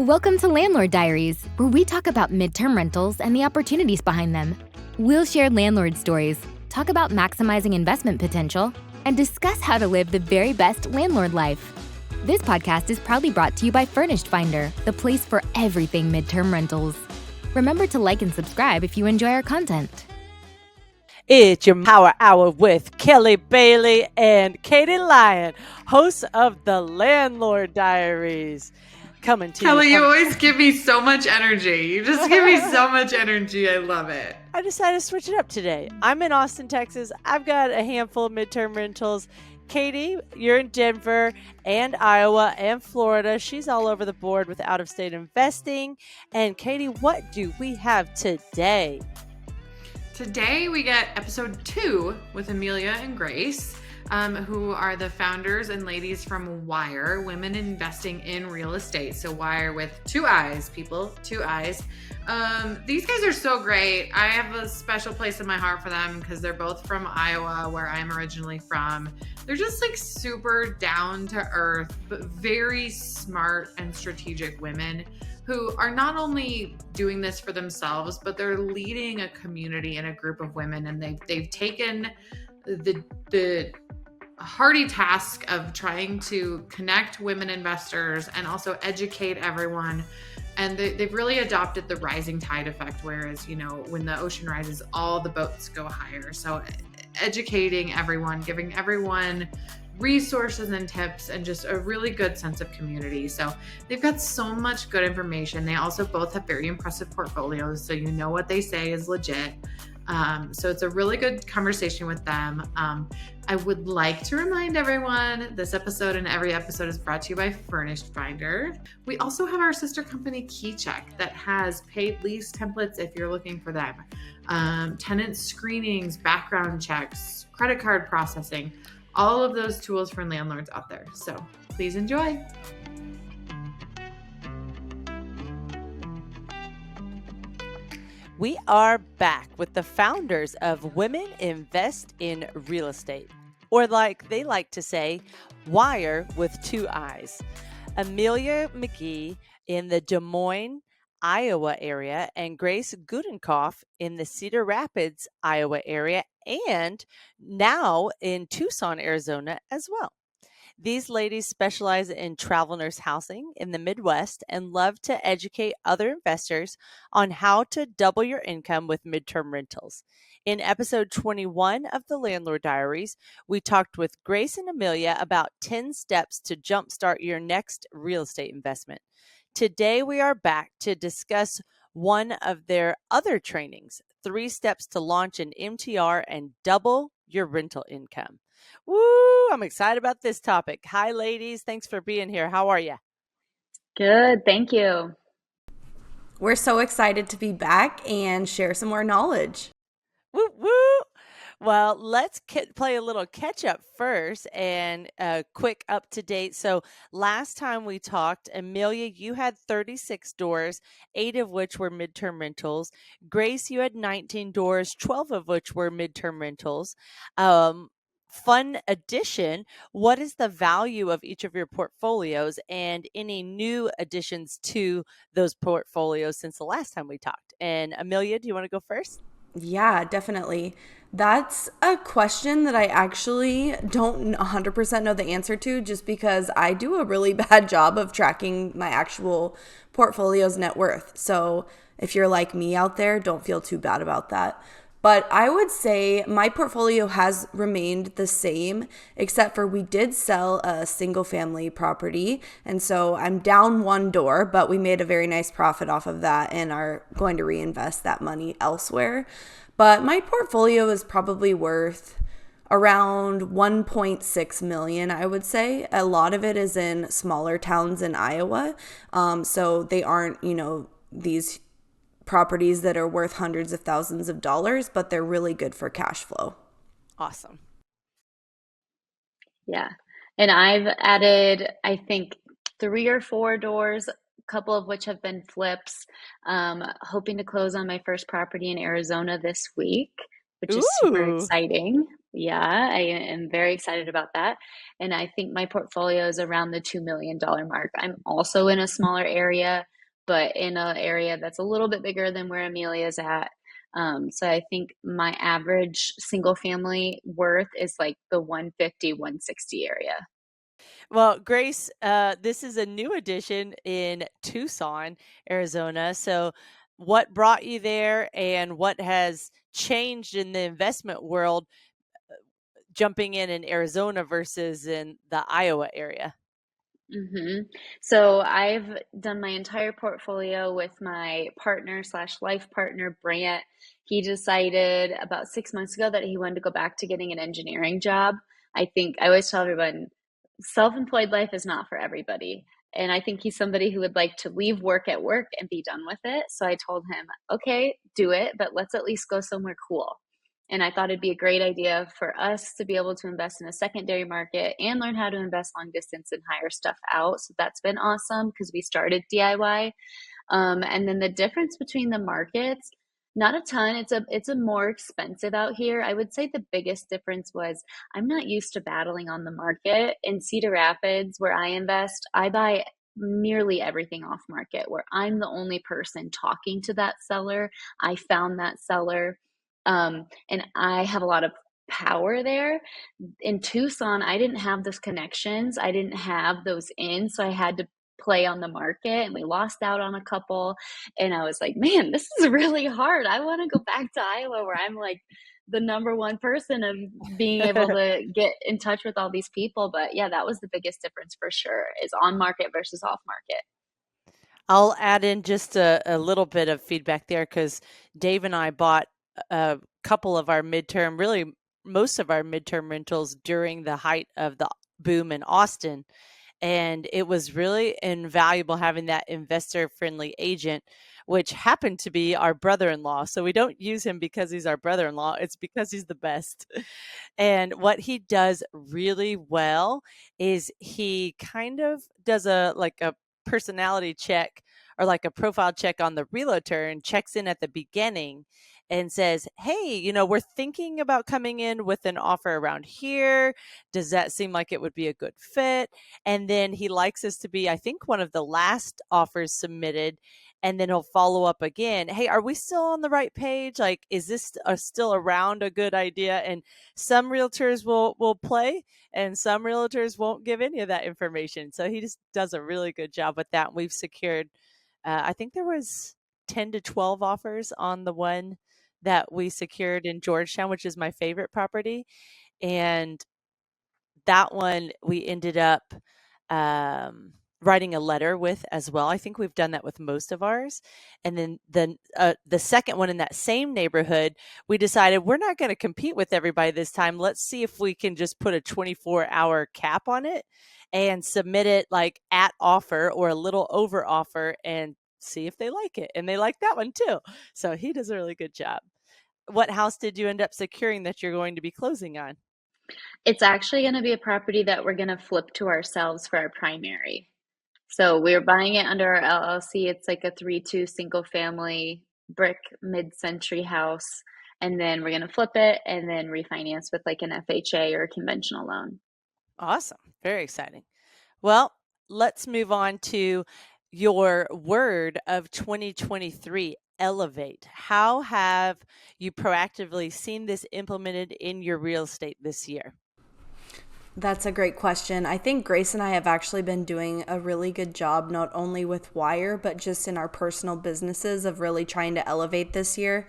Welcome to Landlord Diaries, where we talk about midterm rentals and the opportunities behind them. We'll share landlord stories, talk about maximizing investment potential, and discuss how to live the very best landlord life. This podcast is proudly brought to you by Furnished Finder, the place for everything midterm rentals. Remember to like and subscribe if you enjoy our content. It's your Power Hour with Kelly Bailey and Katie Lyon, hosts of the Landlord Diaries. Coming to Kelly, you. you always give me so much energy. You just give me so much energy. I love it. I decided to switch it up today. I'm in Austin, Texas. I've got a handful of midterm rentals. Katie, you're in Denver and Iowa and Florida. She's all over the board with out-of-state investing. And Katie, what do we have today? Today we get episode 2 with Amelia and Grace, who are the founders and ladies from WIIRE, Women Investing in Real Estate. So WIIRE with 2 I's, people, 2 I's. These guys are so great. I have a special place in my heart for them because they're both from Iowa, where I'm originally from. They're just like super down to earth, but very smart and strategic women who are not only doing this for themselves, but they're leading a community and a group of women. And they've taken the hardy task of trying to connect women investors and also educate everyone. And they've really adopted the rising tide effect, whereas, you know, when the ocean rises, all the boats go higher. So educating everyone, giving everyone resources and tips, and just a really good sense of community. So they've got so much good information. They also both have very impressive portfolios, so you know what they say is legit. So it's a really good conversation with them. I would like to remind everyone this episode and every episode is brought to you by Furnished Finder. We also have our sister company KeyCheck that has paid lease templates if you're looking for them. Tenant screenings, background checks, credit card processing, all of those tools for landlords out there. So please enjoy. We are back with the founders of Women Invest in Real Estate, or like they like to say, WIIRE with 2 I's. Amelia McGee in the Des Moines, Iowa area, and Grace Gudenkauf in the Cedar Rapids, Iowa area, and now in Tucson, Arizona as well. These ladies specialize in travel nurse housing in the Midwest and love to educate other investors on how to double your income with midterm rentals. In episode 21 of the Landlord Diaries, we talked with Grace and Amelia about 10 steps to jumpstart your next real estate investment. Today, we are back to discuss one of their other trainings, 3 steps to launch an MTR and double your rental income. Woo! I'm excited about this topic. Hi, ladies. Thanks for being here. How are you? Good. Thank you. We're so excited to be back and share some more knowledge. Woo, woo. Well, let's play a little catch up first and a quick up to date. So last time we talked, Amelia, you had 36 doors, 8 of which were midterm rentals. Grace, you had 19 doors, 12 of which were midterm rentals. Fun addition, what is the value of each of your portfolios and any new additions to those portfolios since the last time we talked? And Amelia, do you want to go first? Yeah, definitely. That's a question that I actually don't 100% know the answer to, just because I do a really bad job of tracking my actual portfolio's net worth. So if you're like me out there, don't feel too bad about that. But I would say my portfolio has remained the same, except for we did sell a single family property. And so I'm down 1 door, but we made a very nice profit off of that and are going to reinvest that money elsewhere. But my portfolio is probably worth around 1.6 million, I would say. A lot of it is in smaller towns in Iowa. So they aren't, these properties that are worth hundreds of thousands of dollars, but they're really good for cash flow. Awesome. Yeah. And I've added, I think, 3 or 4 doors, a couple of which have been flips. Hoping to close on my first property in Arizona this week, which is super exciting. Yeah, I am very excited about that. And I think my portfolio is around the $2 million mark. I'm also in a smaller area, but in an area that's a little bit bigger than where Amelia's at. So I think my average single family worth is like the 150, 160 area. Well, Grace, this is a new addition in Tucson, Arizona. So, what brought you there and what has changed in the investment world jumping in Arizona versus in the Iowa area? hmm So I've done my entire portfolio with my partner slash life partner, Brant. He decided about 6 months ago that he wanted to go back to getting an engineering job. I think I always tell everyone self-employed life is not for everybody. And I think he's somebody who would like to leave work at work and be done with it. So I told him, okay, do it, but let's at least go somewhere cool. And I thought it'd be a great idea for us to be able to invest in a secondary market and learn how to invest long distance and hire stuff out. So that's been awesome because we started DIY. And then the difference between the markets, not a ton. It's a more expensive out here. I would say the biggest difference was I'm not used to battling on the market. In Cedar Rapids, where I invest, I buy nearly everything off market, where I'm the only person talking to that seller. I found that seller. And I have a lot of power there. In Tucson, I didn't have those connections. I didn't have those in, so I had to play on the market, and we lost out on a couple. And I was like, man, this is really hard. I want to go back to Iowa where I'm like the number one person of being able to get in touch with all these people. But yeah, that was the biggest difference for sure, is on market versus off market. I'll add in just a little bit of feedback there because Dave and I bought a couple of our midterm, really most of our midterm rentals during the height of the boom in Austin. And it was really invaluable having that investor friendly agent, which happened to be our brother in law. So we don't use him because he's our brother in law, it's because he's the best. And what he does really well is he kind of does a personality check or like a profile check on the realtor and checks in at the beginning and says, hey, we're thinking about coming in with an offer around here. Does that seem like it would be a good fit? And then he likes us to be, I think, one of the last offers submitted. And then he'll follow up again. Hey, are we still on the right page? Like, is this still around a good idea? And some realtors will play and some realtors won't give any of that information. So he just does a really good job with that. We've secured, I think there was 10 to 12 offers on the one that we secured in Georgetown, which is my favorite property. And that one we ended up writing a letter with as well. I think we've done that with most of ours. And then the second one in that same neighborhood, we decided we're not going to compete with everybody this time. Let's see if we can just put a 24-hour cap on it and submit it like at offer or a little over offer and see if they like it. And they like that one too. So he does a really good job. What house did you end up securing that you're going to be closing on? It's actually going to be a property that we're going to flip to ourselves for our primary. So we're buying it under our LLC. It's like a 3-2 single family brick mid-century house. And then we're going to flip it and then refinance with like an FHA or a conventional loan. Awesome. Very exciting. Well, let's move on to your word of 2023, elevate. How have you proactively seen this implemented in your real estate this year? That's a great question. I think Grace and I have actually been doing a really good job, not only with WIIRE, but just in our personal businesses of really trying to elevate this year.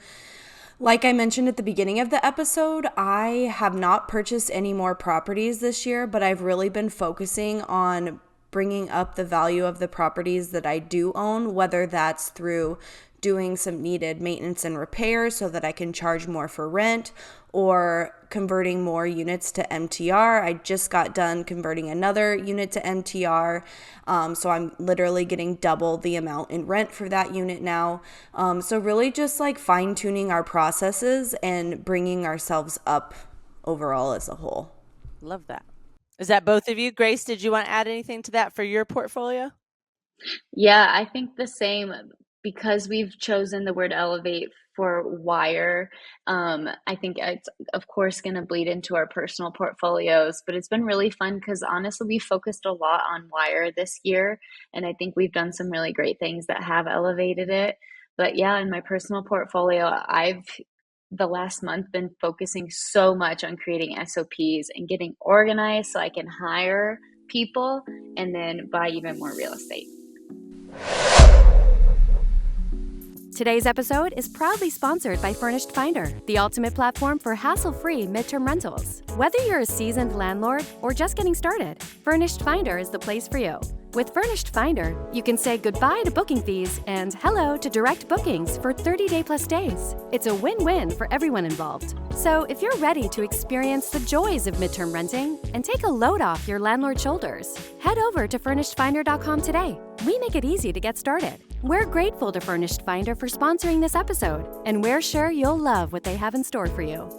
Like I mentioned at the beginning of the episode, I have not purchased any more properties this year, but I've really been focusing on bringing up the value of the properties that I do own, whether that's through doing some needed maintenance and repairs so that I can charge more for rent, or converting more units to MTR. I just got done converting another unit to MTR, so I'm literally getting double the amount in rent for that unit now. So really just like fine-tuning our processes and bringing ourselves up overall as a whole. Love that. Is that both of you? Grace, did you want to add anything to that for your portfolio? Yeah, I think the same. because we've chosen the word elevate for WIIRE, I think it's of course going to bleed into our personal portfolios, but it's been really fun because honestly, we focused a lot on WIIRE this year, and I think we've done some really great things that have elevated it. But yeah, in my personal portfolio, I've the last month been focusing so much on creating SOPs and getting organized so I can hire people and then buy even more real estate. Today's episode is proudly sponsored by Furnished Finder, the ultimate platform for hassle-free midterm rentals. Whether you're a seasoned landlord or just getting started, Furnished Finder is the place for you. With Furnished Finder, you can say goodbye to booking fees and hello to direct bookings for 30-day plus days. It's a win-win for everyone involved. So if you're ready to experience the joys of midterm renting and take a load off your landlord's shoulders, head over to FurnishedFinder.com today. We make it easy to get started. We're grateful to Furnished Finder for sponsoring this episode, and we're sure you'll love what they have in store for you.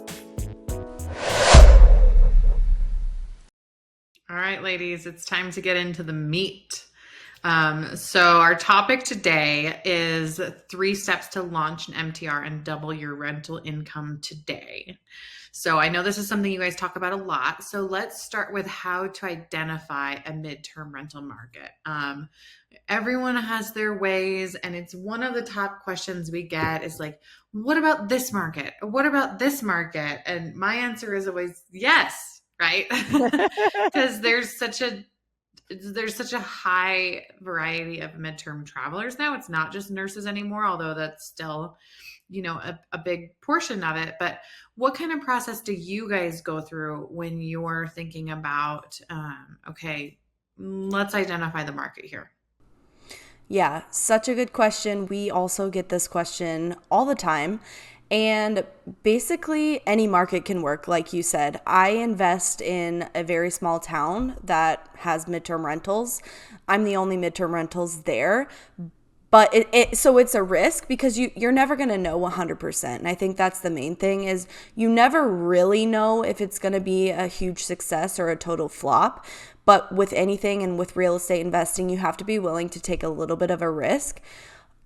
All right, ladies, it's time to get into the meat. So our topic today is 3 steps to launch an MTR and double your rental income today. So I know this is something you guys talk about a lot. So let's start with how to identify a midterm rental market. Everyone has their ways, and it's one of the top questions we get is like, what about this market? What about this market? And my answer is always yes, right? Because there's such a high variety of midterm travelers now. It's not just nurses anymore, although that's still, a big portion of it. But what kind of process do you guys go through when you're thinking about, okay, let's identify the market here? Yeah, such a good question. We also get this question all the time. And basically, any market can work, like you said. I invest in a very small town that has midterm rentals. I'm the only midterm rentals there. But so it's a risk because you're never going to know 100%. And I think that's the main thing is you never really know if it's going to be a huge success or a total flop. But with anything and with real estate investing, you have to be willing to take a little bit of a risk.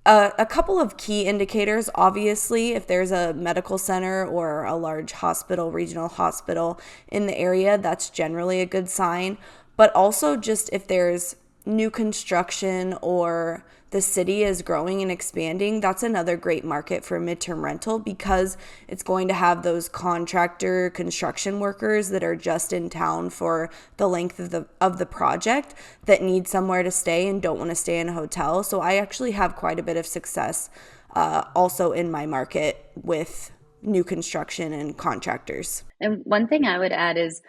A couple of key indicators, obviously, if there's a medical center or a large hospital, regional hospital in the area, that's generally a good sign. But also just if there's new construction or the city is growing and expanding, that's another great market for midterm rental because it's going to have those contractor construction workers that are just in town for the length of the project that need somewhere to stay and don't want to stay in a hotel. So I actually have quite a bit of success also in my market with new construction and contractors. And one thing I would add is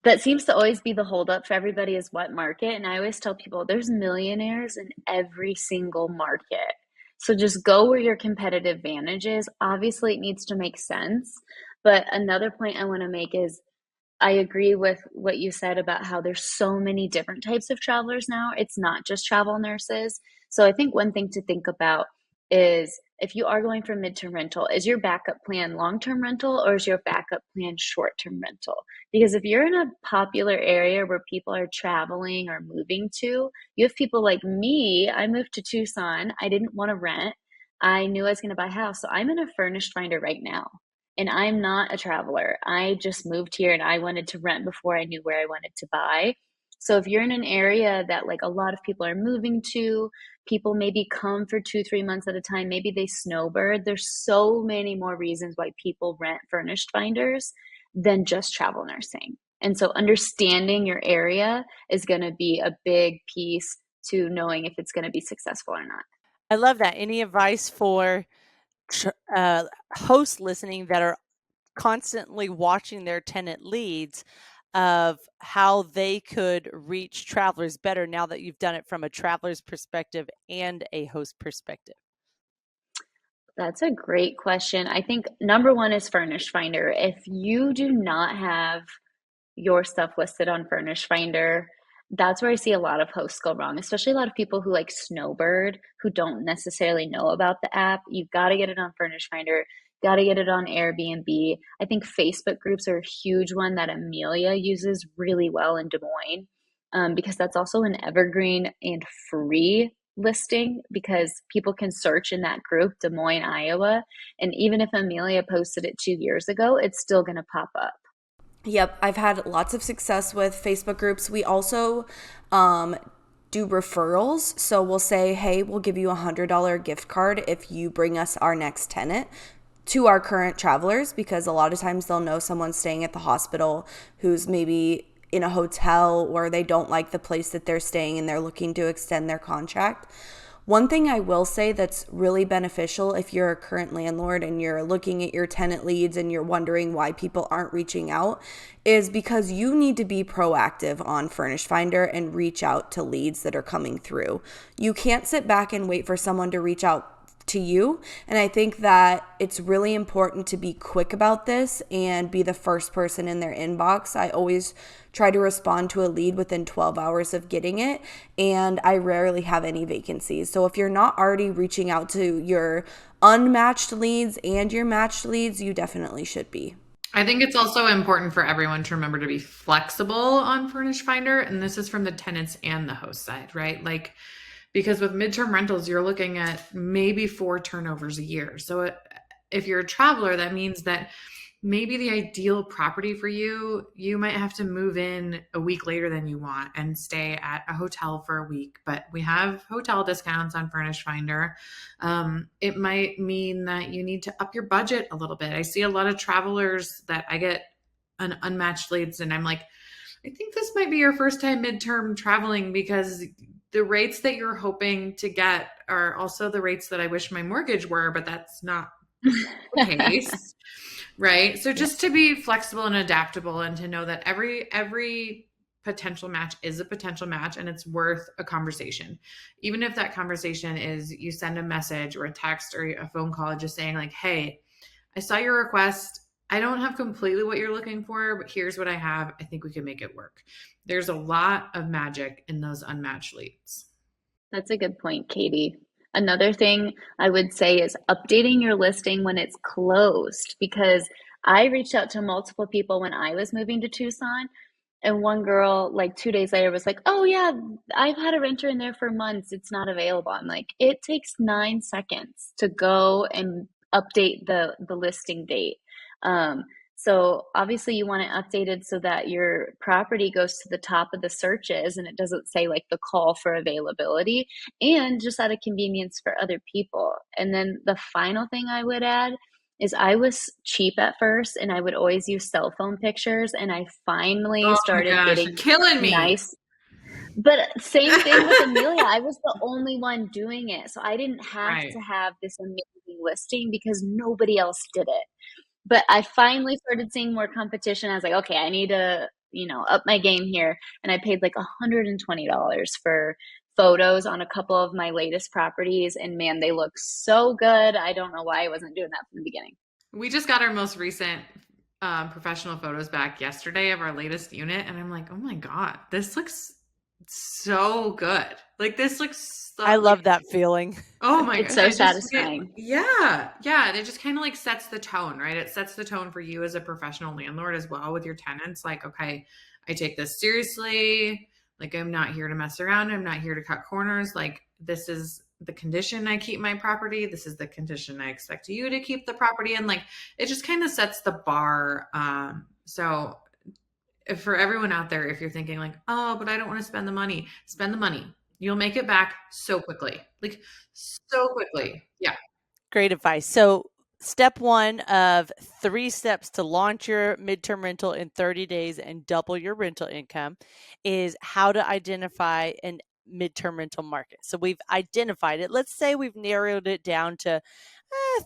that seems to always be the holdup for everybody is what market. And I always tell people there's millionaires in every single market. So just go where your competitive advantage is. Obviously, it needs to make sense. But another point I want to make is I agree with what you said about how there's so many different types of travelers now. It's not just travel nurses. So I think one thing to think about is if you are going for midterm rental, is your backup plan long-term rental or is your backup plan short-term rental? Because if you're in a popular area where people are traveling or moving to, you have people like me. I moved to Tucson. I didn't want to rent. I knew I was going to buy a house. So I'm in a Furnished Finder right now. And I'm not a traveler. I just moved here and I wanted to rent before I knew where I wanted to buy. So if you're in an area that like a lot of people are moving to, people maybe come for 2-3 months at a time, maybe they snowbird. There's so many more reasons why people rent Furnished Finders than just travel nursing. And so understanding your area is going to be a big piece to knowing if it's going to be successful or not. I love that. Any advice for hosts listening that are constantly watching their tenant leads of how they could reach travelers better now that you've done it from a traveler's perspective and a host perspective? That's a great question. I think number one is Furnished Finder. If you do not have your stuff listed on Furnished Finder, that's where I see a lot of hosts go wrong, especially a lot of people who like snowbird, who don't necessarily know about the app. You've got to get it on Furnished Finder, got to get it on Airbnb. I think Facebook groups are a huge one that Amelia uses really well in Des Moines because that's also an evergreen and free listing because people can search in that group, Des Moines, Iowa. And even if Amelia posted it 2 years ago, it's still going to pop up. Yep, I've had lots of success with Facebook groups. We also do referrals. So we'll say, hey, we'll give you a $100 gift card if you bring us our next tenant to our current travelers, because a lot of times they'll know someone staying at the hospital who's maybe in a hotel, or they don't like the place that they're staying and they're looking to extend their contract. One thing I will say that's really beneficial if you're a current landlord and you're looking at your tenant leads and you're wondering why people aren't reaching out, is because you need to be proactive on Furnished Finder and reach out to leads that are coming through. You can't sit back and wait for someone to reach out to you. And I think that it's really important to be quick about this and be the first person in their inbox. I always try to respond to a lead within 12 hours of getting it, and I rarely have any vacancies. So if you're not already reaching out to your unmatched leads and your matched leads, you definitely should be. I think it's also important for everyone to remember to be flexible on Furnished Finder. And this is from the tenants and the host side, right? Like, because with midterm rentals, you're looking at maybe 4 turnovers a year. So if you're a traveler, that means that maybe the ideal property for you, you might have to move in a week later than you want and stay at a hotel for a week. But we have hotel discounts on Furnished Finder. It might mean that you need to up your budget a little bit. I see a lot of travelers that I get an unmatched leads, and I'm like, I think this might be your first time midterm traveling, because the rates that you're hoping to get are also the rates that I wish my mortgage were, but that's not the case, right? So just to be flexible and adaptable, and to know that every potential match is a potential match, and it's worth a conversation. Even if that conversation is you send a message or a text or a phone call just saying like, hey, I saw your request. I don't have completely what you're looking for, but here's what I have. I think we can make it work. There's a lot of magic in those unmatched leads. That's a good point, Katie. Another thing I would say is updating your listing when it's closed, because I reached out to multiple people when I was moving to Tucson, and one girl like 2 days later was like, oh yeah, I've had a renter in there for months. It's not available. I'm like, it takes 9 seconds to go and update the listing date. So obviously you want it updated so that your property goes to the top of the searches and it doesn't say like the call for availability, and just out of convenience for other people. And then the final thing I would add is I was cheap at first and I would always use cell phone pictures, and I finally started getting you're killing me. Nice. But same thing with Amelia. I was the only one doing it. So I didn't have to have this amazing listing because nobody else did it. But I finally started seeing more competition. I was like, okay, I need to, up my game here. And I paid like $120 for photos on a couple of my latest properties. And man, they look so good. I don't know why I wasn't doing that from the beginning. We just got our most recent professional photos back yesterday of our latest unit. And I'm like, oh my God, this looks so good. Like this looks so I love that feeling. Oh my God. It's so satisfying. Yeah. It just kind of like sets the tone, right? It sets the tone for you as a professional landlord as well with your tenants. Like, okay, I take this seriously. Like, I'm not here to mess around. I'm not here to cut corners. Like, this is the condition I keep my property. This is the condition I expect you to keep the property in. Like, it just kind of sets the bar. So for everyone out there, if you're thinking like, oh, but I don't want to spend the money, spend the money. You'll make it back so quickly, like so quickly. Yeah. Great advice. So step 1 of 3 steps to launch your midterm rental in 30 days and double your rental income is how to identify an midterm rental market. So we've identified it. Let's say we've narrowed it down to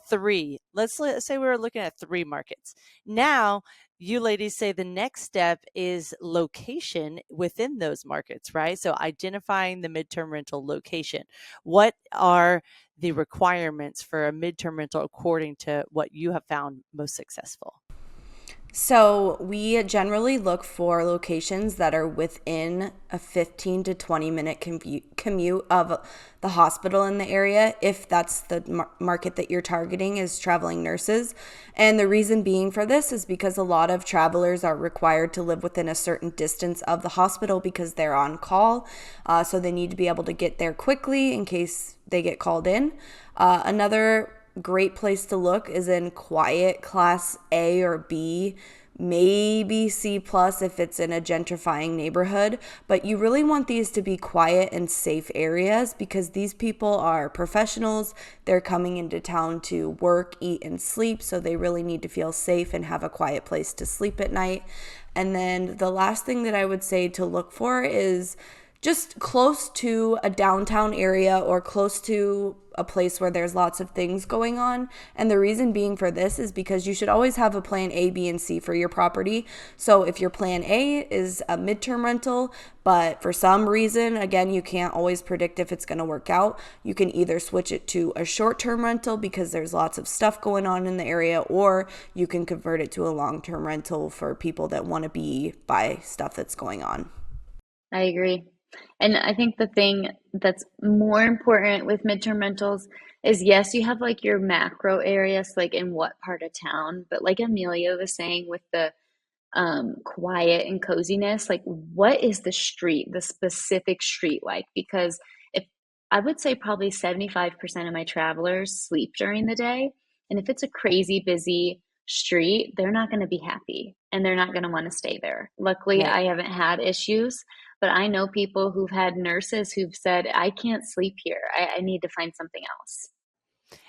3. Let's say we were looking at 3 markets. Now, you ladies say the next step is location within those markets, right? So identifying the midterm rental location. What are the requirements for a midterm rental according to what you have found most successful? So we generally look for locations that are within a 15 to 20 minute commute of the hospital in the area, if that's the market that you're targeting is traveling nurses. And the reason being for this is because a lot of travelers are required to live within a certain distance of the hospital because they're on call. So they need to be able to get there quickly in case they get called in. Another great place to look is in quiet class A or B, maybe C plus if it's in a gentrifying neighborhood, but you really want these to be quiet and safe areas because these people are professionals. They're coming into town to work, eat, and sleep, so they really need to feel safe and have a quiet place to sleep at night. And then the last thing that I would say to look for is just close to a downtown area or close to a place where there's lots of things going on. And the reason being for this is because you should always have a plan A, B, and C for your property. So if your plan A is a midterm rental, but for some reason, again, you can't always predict if it's going to work out, you can either switch it to a short-term rental because there's lots of stuff going on in the area, or you can convert it to a long-term rental for people that want to be by stuff that's going on. I agree. And I think the thing that's more important with midterm rentals is, yes, you have like your macro areas, like in what part of town, but like Amelia was saying with the quiet and coziness, like what is the street, the specific street like? Because if I would say probably 75% of my travelers sleep during the day, and if it's a crazy busy street, they're not going to be happy and they're not going to want to stay there. Luckily, Right. I haven't had issues. But I know people who've had nurses who've said, I can't sleep here. I need to find something else.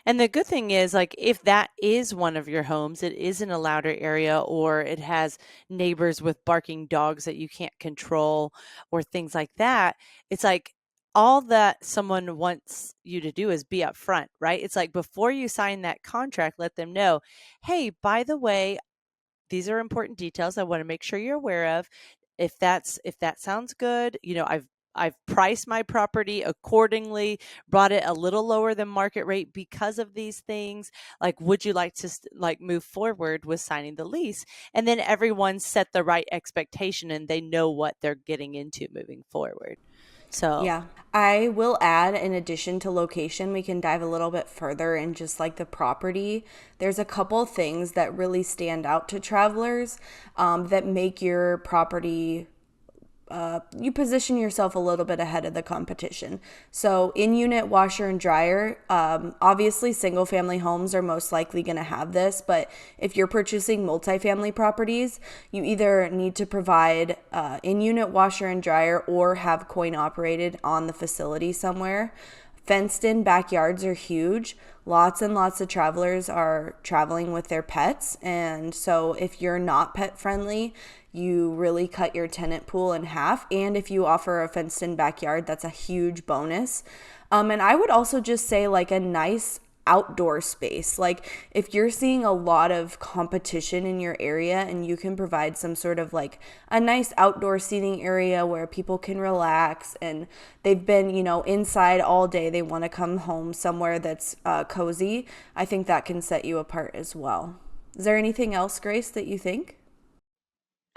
And the good thing is, like, if that is one of your homes, it is in a louder area, or it has neighbors with barking dogs that you can't control, or things like that. It's like all that someone wants you to do is be upfront, right? It's like before you sign that contract, let them know, hey, by the way, these are important details I want to make sure you're aware of. If that sounds good, I've priced my property accordingly, brought it a little lower than market rate because of these things. Like, would you like to move forward with signing the lease? And then everyone set the right expectation and they know what they're getting into moving forward. So Yeah, I will add, in addition to location, we can dive a little bit further in just like the property. There's a couple things that really stand out to travelers that make your property, you position yourself a little bit ahead of the competition. So in-unit washer and dryer, obviously single family homes are most likely going to have this, but if you're purchasing multifamily properties, you either need to provide in-unit washer and dryer or have coin operated on the facility somewhere. Fenced in backyards are huge. Lots and lots of travelers are traveling with their pets. And so if you're not pet friendly, you really cut your tenant pool in half. And if you offer a fenced in backyard, that's a huge bonus. And I would also just say like a nice outdoor space. Like if you're seeing a lot of competition in your area and you can provide some sort of like a nice outdoor seating area where people can relax and they've been, inside all day, they want to come home somewhere that's cozy, I think that can set you apart as well. Is there anything else, Grace, that you think?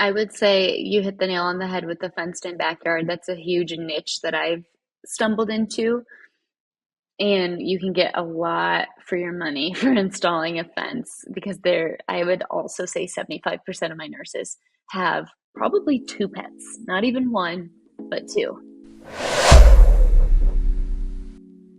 I would say you hit the nail on the head with the fenced in backyard. That's a huge niche that I've stumbled into. And you can get a lot for your money for installing a fence because I would also say 75% of my nurses have probably 2 pets, not even 1, but 2.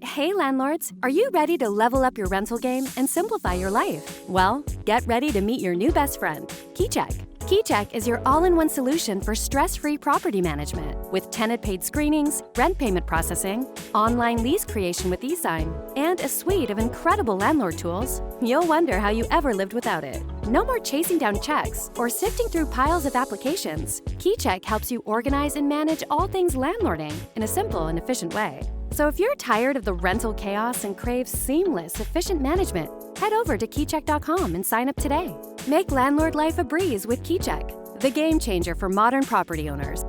Hey landlords, are you ready to level up your rental game and simplify your life? Well, get ready to meet your new best friend, KeyCheck. KeyCheck is your all-in-one solution for stress-free property management with tenant-paid screenings, rent payment processing, online lease creation with eSign, and a suite of incredible landlord tools. You'll wonder how you ever lived without it. No more chasing down checks or sifting through piles of applications. KeyCheck helps you organize and manage all things landlording in a simple and efficient way. So if you're tired of the rental chaos and crave seamless, efficient management, head over to keycheck.com and sign up today. Make landlord life a breeze with KeyCheck, the game changer for modern property owners.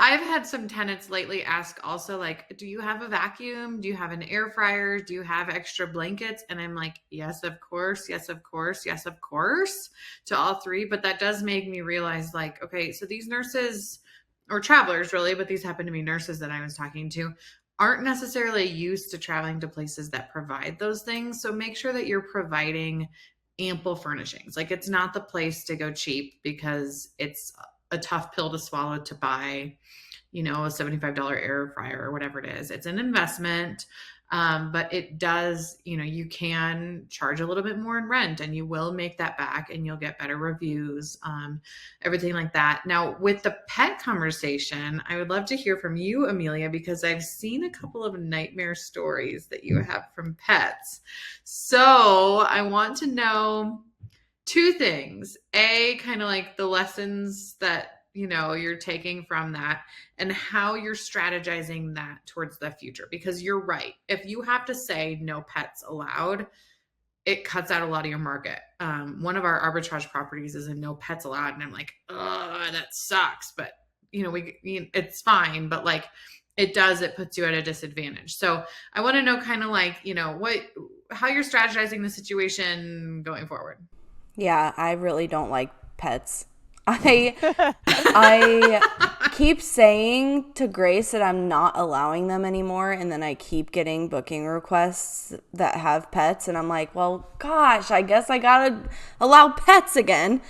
I've had some tenants lately ask also, like, do you have a vacuum? Do you have an air fryer? Do you have extra blankets? And I'm like, yes, of course. Yes, of course. Yes, of course, to all three. But that does make me realize, like, okay, so these nurses or travelers really, but these happen to be nurses that I was talking to, aren't necessarily used to traveling to places that provide those things. So make sure that you're providing ample furnishings. Like, it's not the place to go cheap because it's a tough pill to swallow to buy, a $75 air fryer or whatever it is. It's an investment. But it does, you can charge a little bit more in rent and you will make that back and you'll get better reviews, everything like that. Now, with the pet conversation, I would love to hear from you, Amelia, because I've seen a couple of nightmare stories that you have from pets. So I want to know two things. A, kind of like the lessons that you're taking from that and how you're strategizing that towards the future. Because you're right. If you have to say no pets allowed, it cuts out a lot of your market. One of our arbitrage properties is a no pets allowed. And I'm like, oh, that sucks. But it's fine. But like it puts you at a disadvantage. So I want to know kind of like, how you're strategizing the situation going forward. Yeah, I really don't like pets. I keep saying to Grace that I'm not allowing them anymore, and then I keep getting booking requests that have pets, and I'm like, well, gosh, I guess I gotta allow pets again.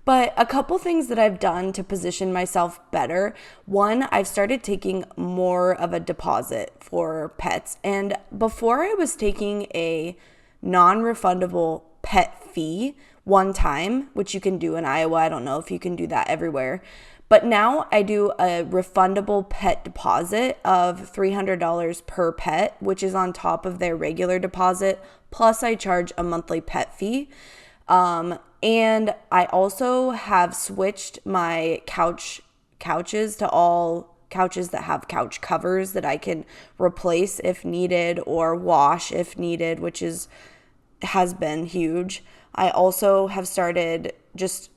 But a couple things that I've done to position myself better. One, I've started taking more of a deposit for pets, and before I was taking a non-refundable pet fee one time, which you can do in Iowa. I don't know if you can do that everywhere. But now I do a refundable pet deposit of $300 per pet, which is on top of their regular deposit. Plus I charge a monthly pet fee. And I also have switched my couches to all couches that have couch covers that I can replace if needed or wash if needed, which has been huge. I also have started just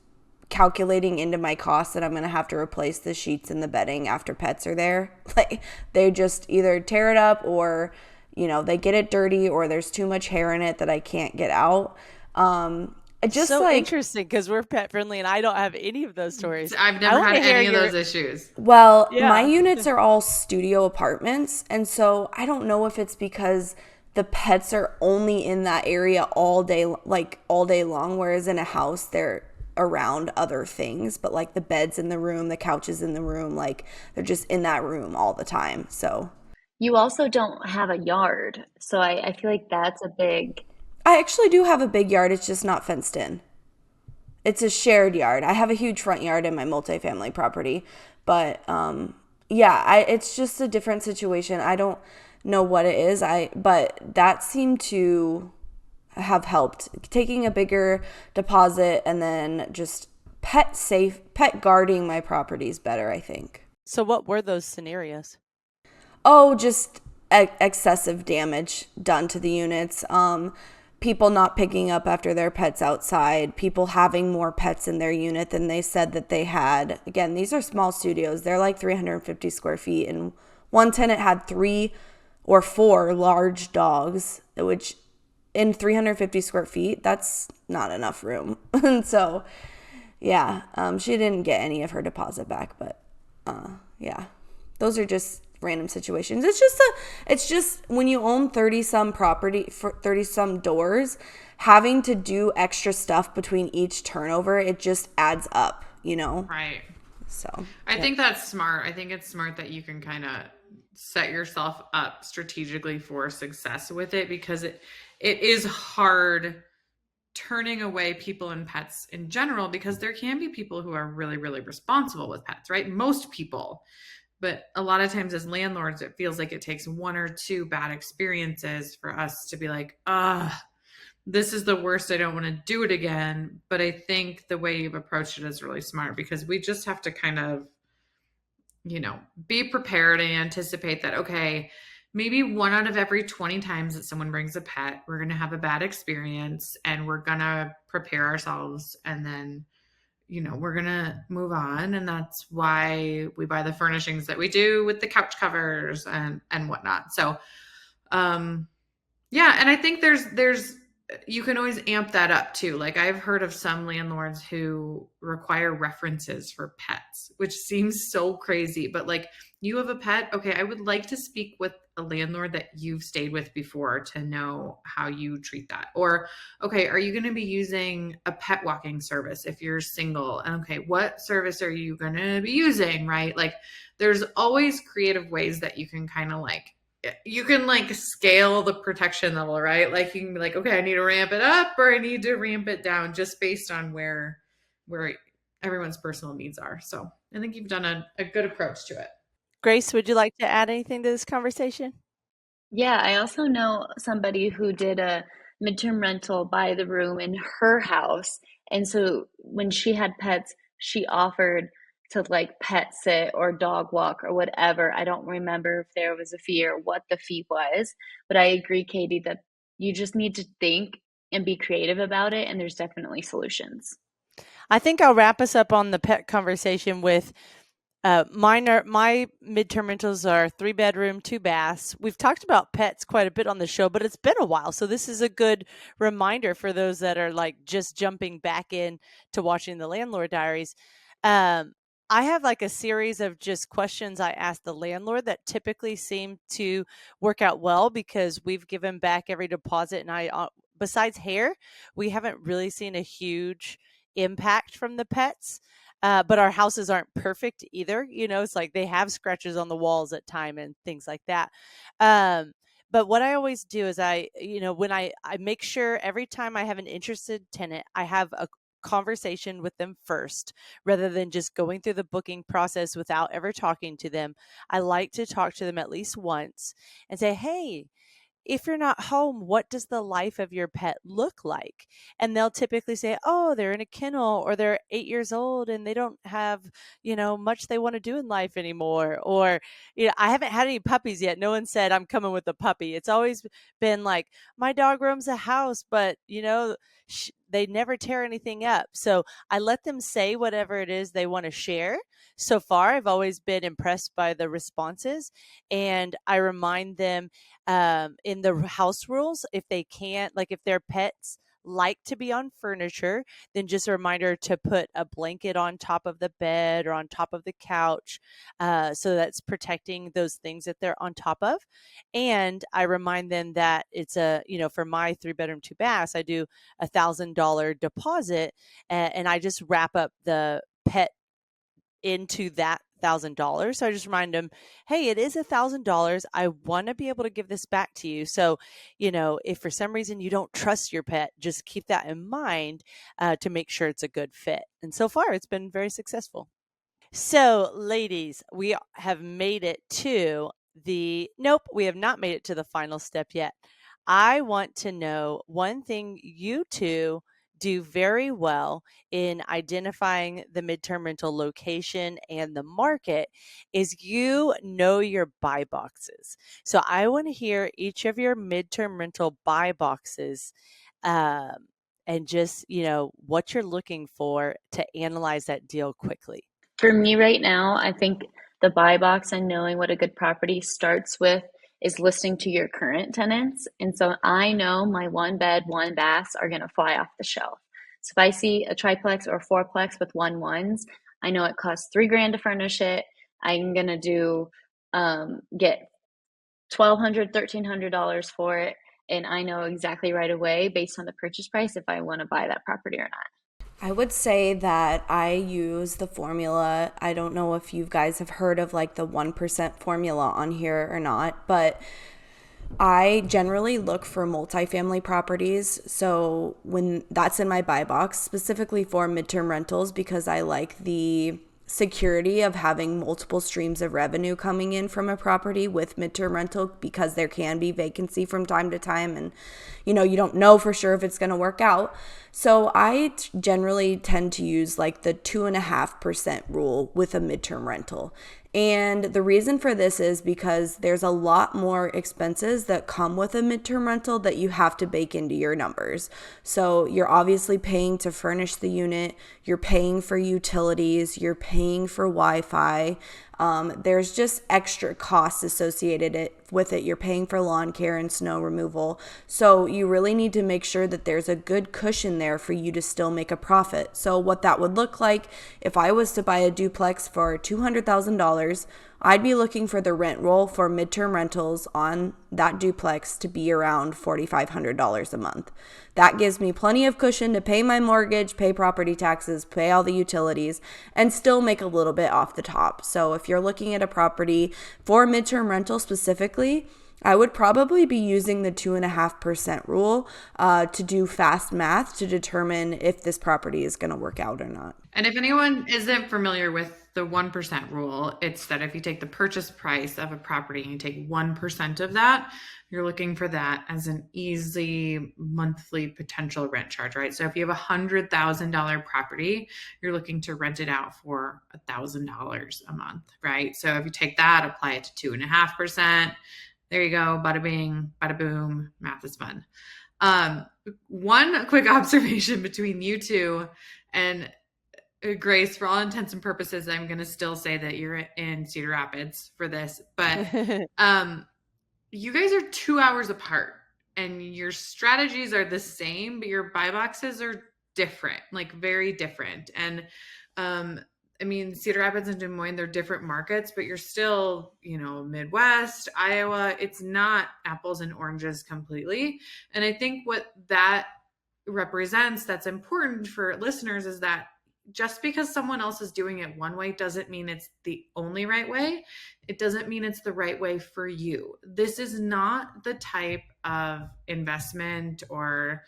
calculating into my costs that I'm going to have to replace the sheets and the bedding after pets are there. Like they just either tear it up or, they get it dirty or there's too much hair in it that I can't get out. Just so interesting because we're pet friendly and I don't have any of those stories. I've never had any of those issues. Well, my units are all studio apartments. And so I don't know if it's because the pets are only in that area all day long, whereas in a house they're around other things, but like the beds in the room, the couches in the room, like they're just in that room all the time. So you also don't have a yard, so I feel like that's a big. I actually do have a big yard. It's just not fenced in. It's a shared yard. I have a huge front yard in my multifamily property, but it's just a different situation. I don't know what it is. But that seemed to have helped, taking a bigger deposit and then just pet guarding my properties better, I think. So what were those scenarios? Oh, just excessive damage done to the units. People not picking up after their pets outside, people having more pets in their unit than they said that they had. Again, these are small studios. They're like 350 square feet, and one tenant had 3 or 4 large dogs, which in 350 square feet, that's not enough room. And so, she didn't get any of her deposit back, but those are just random situations. It's just when you own 30 some property for 30 some doors, having to do extra stuff between each turnover, it just adds up, Right. So I think that's smart. I think it's smart that you can kind of set yourself up strategically for success with it, because it is hard turning away people and pets in general, because there can be people who are really, really responsible with pets, right? Most people. But a lot of times as landlords, it feels like it takes 1 or 2 bad experiences for us to be like, this is the worst. I don't want to do it again. But I think the way you've approached it is really smart, because we just have to kind of, be prepared and anticipate that, okay, maybe 1 out of every 20 times that someone brings a pet, we're going to have a bad experience, and we're going to prepare ourselves and then, we're going to move on. And that's why we buy the furnishings that we do with the couch covers and whatnot. So, yeah. And I think you can always amp that up too. Like I've heard of some landlords who require references for pets, which seems so crazy, but like you have a pet. Okay. I would like to speak with a landlord that you've stayed with before to know how you treat that. Or, okay, are you going to be using a pet walking service if you're single? And okay, what service are you going to be using? Right. Like there's always creative ways that you can kind of like scale the protection level, right? Like you can be like, okay, I need to ramp it up or I need to ramp it down just based on where everyone's personal needs are. So I think you've done a good approach to it. Grace, would you like to add anything to this conversation? Yeah, I also know somebody who did a midterm rental by the room in her house. And so when she had pets, she offered to like pet sit or dog walk or whatever. I don't remember if there was a fee or what the fee was, but I agree, Katie, that you just need to think and be creative about it. And there's definitely solutions. I think I'll wrap us up on the pet conversation with my midterm rentals are 3-bedroom, 2 baths. We've talked about pets quite a bit on the show, but it's been a while. So this is a good reminder for those that are like just jumping back in to watching the Landlord Diaries. I have like a series of just questions I ask the landlord that typically seem to work out well because we've given back every deposit. And besides hair, we haven't really seen a huge impact from the pets. But our houses aren't perfect either. It's like they have scratches on the walls at time and things like that. But what I always do is when I make sure every time I have an interested tenant, I have a conversation with them first rather than just going through the booking process without ever talking to them. I like to talk to them at least once and say, hey, if you're not home, what does the life of your pet look like? And they'll typically say, oh, they're in a kennel or they're 8 years old and they don't have, much they want to do in life anymore. Or, I haven't had any puppies yet. No one said I'm coming with a puppy. It's always been like, my dog roams a house, but, they never tear anything up. So I let them say whatever it is they want to share. So far, I've always been impressed by the responses. And I remind them in the house rules, if they can't, like if their pets like to be on furniture, then just a reminder to put a blanket on top of the bed or on top of the couch. So that's protecting those things that they're on top of. And I remind them that it's for my 3-bedroom, 2 baths, I do $1,000 deposit and I just wrap up the pet into that $1,000. So I just remind them, hey, it is $1,000. I want to be able to give this back to you. So, if for some reason you don't trust your pet, just keep that in mind to make sure it's a good fit. And so far, it's been very successful. So, ladies, we have made it to we have not made it to the final step yet. I want to know one thing you two do very well in identifying the midterm rental location and the market is you know your buy boxes. So I want to hear each of your midterm rental buy boxes and just, what you're looking for to analyze that deal quickly. For me right now, I think the buy box and knowing what a good property starts with is listening to your current tenants. And so I know my 1-bed, 1 baths are going to fly off the shelf. So if I see a triplex or 4-plex with 1-1s, I know it costs $3,000 to furnish it. I'm going to get $1,200, $1,300 for it. And I know exactly right away based on the purchase price if I want to buy that property or not. I would say that I use the formula. I don't know if you guys have heard of like the 1% formula on here or not, but I generally look for multifamily properties. So when that's in my buy box, specifically for midterm rentals, because I like the security of having multiple streams of revenue coming in from a property with midterm rental, because there can be vacancy from time to time and you don't know for sure if it's going to work out. So I generally tend to use like the 2.5% rule with a midterm rental. And the reason for this is because there's a lot more expenses that come with a midterm rental that you have to bake into your numbers. So you're obviously paying to furnish the unit, you're paying for utilities, you're paying for Wi-Fi. There's just extra costs associated with it. You're paying for lawn care and snow removal. So you really need to make sure that there's a good cushion there for you to still make a profit. So what that would look like, if I was to buy a duplex for $200,000, I'd be looking for the rent roll for midterm rentals on that duplex to be around $4,500 a month. That gives me plenty of cushion to pay my mortgage, pay property taxes, pay all the utilities, and still make a little bit off the top. So if you're looking at a property for midterm rental specifically, I would probably be using the 2.5% rule to do fast math to determine if this property is going to work out or not. And if anyone isn't familiar with the 1% rule, it's that if you take the purchase price of a property and you take 1% of that, you're looking for that as an easy monthly potential rent charge, right? So if you have $100,000 property, you're looking to rent it out for $1,000 a month, right? So if you take that, apply it to 2.5%, there you go. Bada bing, bada boom. Math is fun. One quick observation between you two and Grace, for all intents and purposes, I'm going to still say that you're in Cedar Rapids for this, but you guys are 2 hours apart and your strategies are the same, but your buy boxes are different, like very different. And I mean, Cedar Rapids and Des Moines, they're different markets, but you're still, Midwest, Iowa. It's not apples and oranges completely. And I think what that represents that's important for listeners is that just because someone else is doing it one way doesn't mean it's the only right way. It doesn't mean it's the right way for you. This is not the type of investment or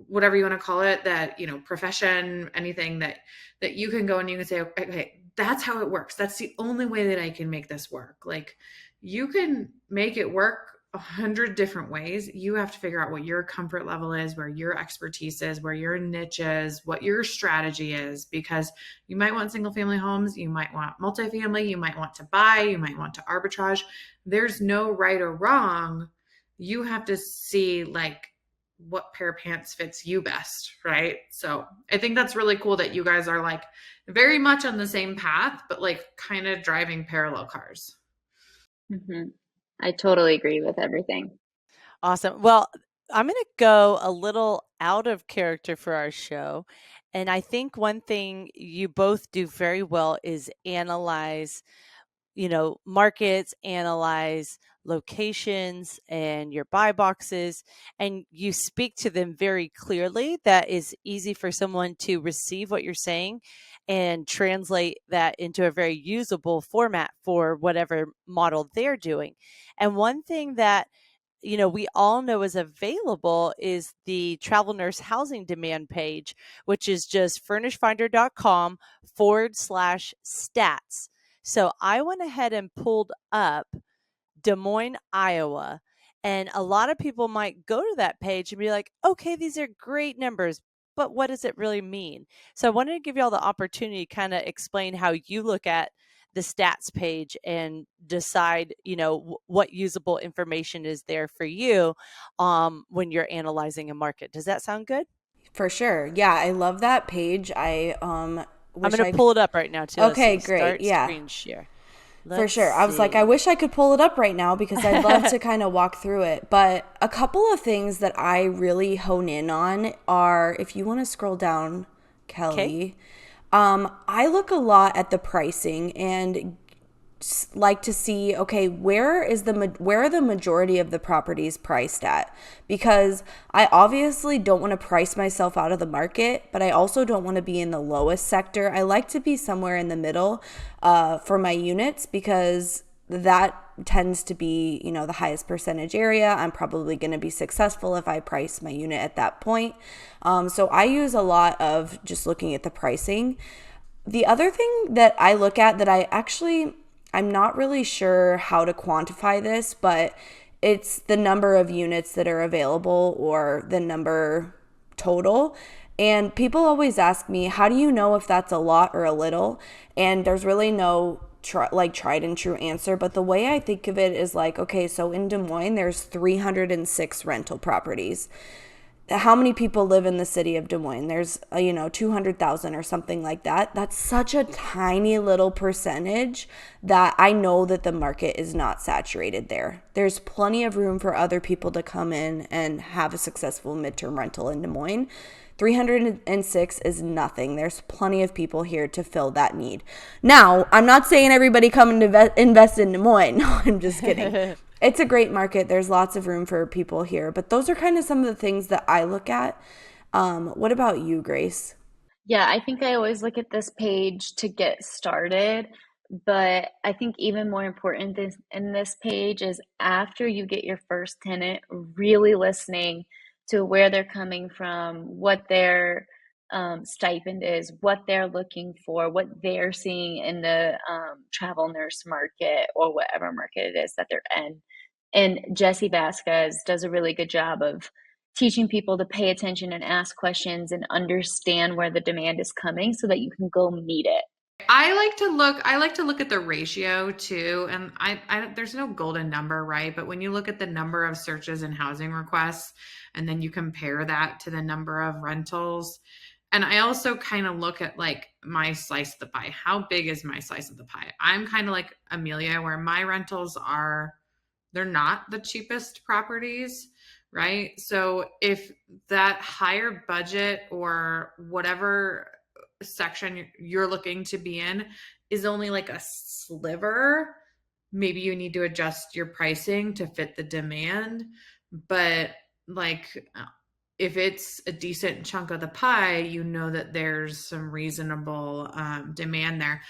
whatever you want to call it, that, profession, anything that you can go and you can say, okay, that's how it works. That's the only way that I can make this work. Like, you can make it work 100 different ways. You have to figure out what your comfort level is, where your expertise is, where your niche is, what your strategy is, because you might want single family homes. You might want multifamily. You might want to buy, you might want to arbitrage. There's no right or wrong. You have to see what pair of pants fits you best, right? So I think that's really cool that you guys are very much on the same path, but kind of driving parallel cars. Mm-hmm. I totally agree with everything. Awesome. Well, I'm going to go a little out of character for our show. And I think one thing you both do very well is analyze, markets, analyze locations and your buy boxes, and you speak to them very clearly. That is easy for someone to receive what you're saying and translate that into a very usable format for whatever model they're doing. And one thing that we all know is available is the travel nurse housing demand page, which is just furnishfinder.com/stats. So I went ahead and pulled up Des Moines, Iowa, and a lot of people might go to that page and be like, okay, these are great numbers, but what does it really mean? So I wanted to give you all the opportunity to kind of explain how you look at the stats page and decide, what usable information is there for you when you're analyzing a market. Does that sound good? For sure. Yeah, I love that page. I'm going to pull it up right now too. Okay, great. Start yeah. Screen share. For sure. I was like, I wish I could pull it up right now because I'd love to kind of walk through it. But a couple of things that I really hone in on are, if you want to scroll down, Kelly, I look a lot at the pricing and like to see, okay, where are the majority of the properties priced at? Because I obviously don't want to price myself out of the market, but I also don't want to be in the lowest sector. I like to be somewhere in the middle for my units because that tends to be, the highest percentage area. I'm probably going to be successful if I price my unit at that point. So I use a lot of just looking at the pricing. The other thing that I look at that I'm not really sure how to quantify this, but it's the number of units that are available or the number total. And people always ask me, how do you know if that's a lot or a little? And there's really no tried and true answer, but the way I think of it is like, okay, so in Des Moines, there's 306 rental properties. How many people live in the city of Des Moines? There's 200,000 or something like that. That's such a tiny little percentage that I know that the market is not saturated there. There's plenty of room for other people to come in and have a successful midterm rental in Des Moines. 306 is nothing. There's plenty of people here to fill that need. Now, I'm not saying everybody come and invest in Des Moines. No, I'm just kidding. It's a great market. There's lots of room for people here. But those are kind of some of the things that I look at. What about you, Grace? Yeah, I think I always look at this page to get started, but I think even more important in this page is after you get your first tenant, really listening to where they're coming from, what their stipend is, what they're looking for, what they're seeing in the travel nurse market or whatever market it is that they're in. And Jesse Vasquez does a really good job of teaching people to pay attention and ask questions and understand where the demand is coming so that you can go meet it. I like to look at the ratio too. And I there's no golden number, right? But when you look at the number of searches and housing requests, and then you compare that to the number of rentals. And I also kind of look at like my slice of the pie. How big is my slice of the pie? I'm kind of like Amelia, where my rentals they're not the cheapest properties, right? So if that higher budget or whatever section you're looking to be in is only like a sliver, maybe you need to adjust your pricing to fit the demand. But like if it's a decent chunk of the pie, you know that there's some reasonable demand there.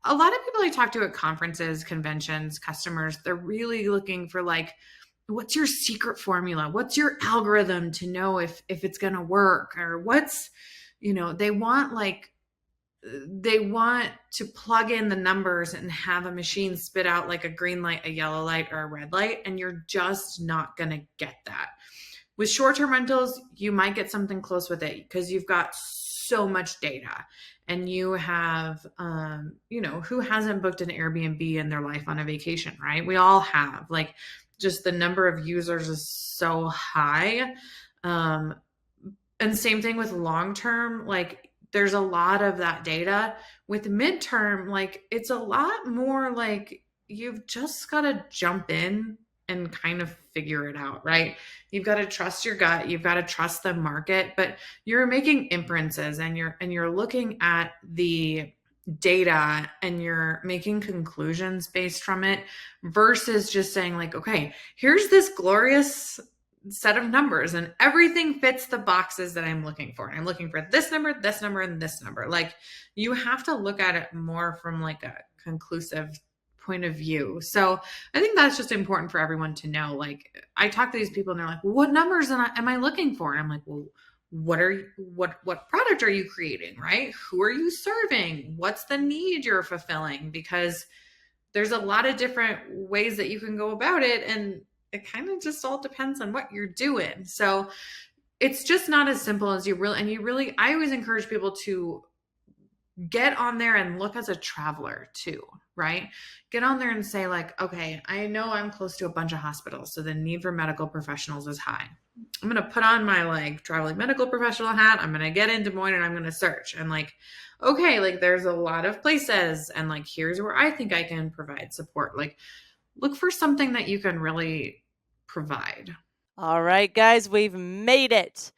A lot of people I talk to at conferences, conventions, customers, they're really looking for like, what's your secret formula? What's your algorithm to know if it's going to work? Or they want to plug in the numbers and have a machine spit out like a green light, a yellow light, or a red light. And you're just not going to get that. With short-term rentals, you might get something close with it because you've got so much data. And you have, who hasn't booked an Airbnb in their life on a vacation, right? We all have. Like, just the number of users is so high. And same thing with long-term. Like, there's a lot of that data. With midterm, like, it's a lot more like you've just got to jump in and kind of figure it out, right? You've got to trust your gut. You've got to trust the market, but you're making inferences and you're looking at the data and you're making conclusions based from it versus just saying like, okay, here's this glorious set of numbers and everything fits the boxes that I'm looking for. I'm looking for this number, and this number. Like, you have to look at it more from like a conclusive point of view. So I think that's just important for everyone to know. Like, I talk to these people and they're like, well, what numbers am I looking for? And I'm like, well, what product are you creating, right? Who are you serving? What's the need you're fulfilling? Because there's a lot of different ways that you can go about it. And it kind of just all depends on what you're doing. So it's just not as simple as I always encourage people to get on there and look as a traveler too, right? Get on there and say like, okay, I know I'm close to a bunch of hospitals, so the need for medical professionals is high. I'm going to put on my like traveling medical professional hat. I'm going to get in Des Moines and I'm going to search and like, okay, like there's a lot of places and like, here's where I think I can provide support. Like, look for something that you can really provide. All right, guys, we've made it.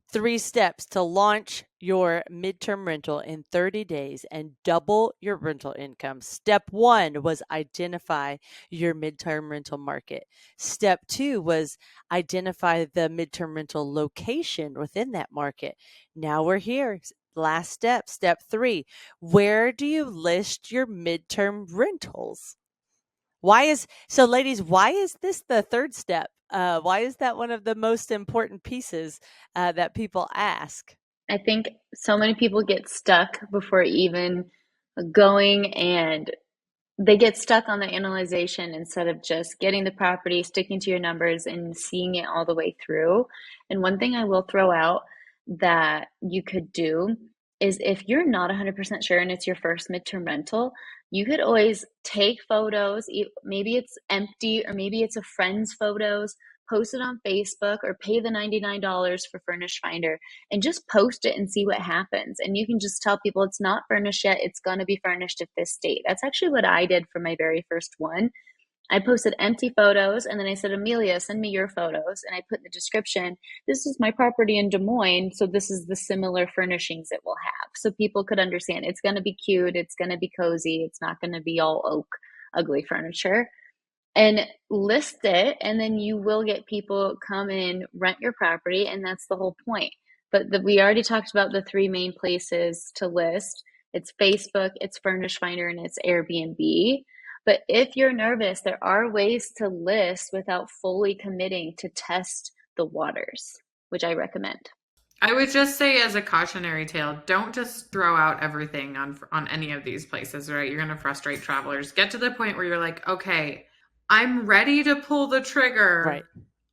3 steps to launch your midterm rental in 30 days and double your rental income. Step 1 was identify your midterm rental market. Step 2 was identify the midterm rental location within that market. Now we're here. Last step, step 3. Where do you list your midterm rentals? Ladies, why is this the 3rd step? Why is that one of the most important pieces that people ask? I think so many people get stuck before even going, and they get stuck on the analyzation instead of just getting the property, sticking to your numbers and seeing it all the way through. And one thing I will throw out that you could do is if you're not 100% sure and it's your first midterm rental, You could always take photos, maybe it's empty or maybe it's a friend's photos, post it on Facebook or pay the $99 for Furnish Finder and just post it and see what happens. And you can just tell people it's not furnished yet. It's going to be furnished at this date. That's actually what I did for my very first one. I posted empty photos and then I said, Amelia, send me your photos. And I put in the description, this is my property in Des Moines. So this is the similar furnishings it will have. So people could understand it's going to be cute. It's going to be cozy. It's not going to be all oak, ugly furniture. And list it. And then you will get people come in, rent your property. And that's the whole point. But we already talked about the 3 main places to list. It's Facebook, it's Furnish Finder, and it's Airbnb. But if you're nervous, there are ways to list without fully committing to test the waters, which I recommend. I would just say as a cautionary tale, don't just throw out everything on any of these places, right? You're going to frustrate travelers. Get to the point where you're like, okay, I'm ready to pull the trigger. Right.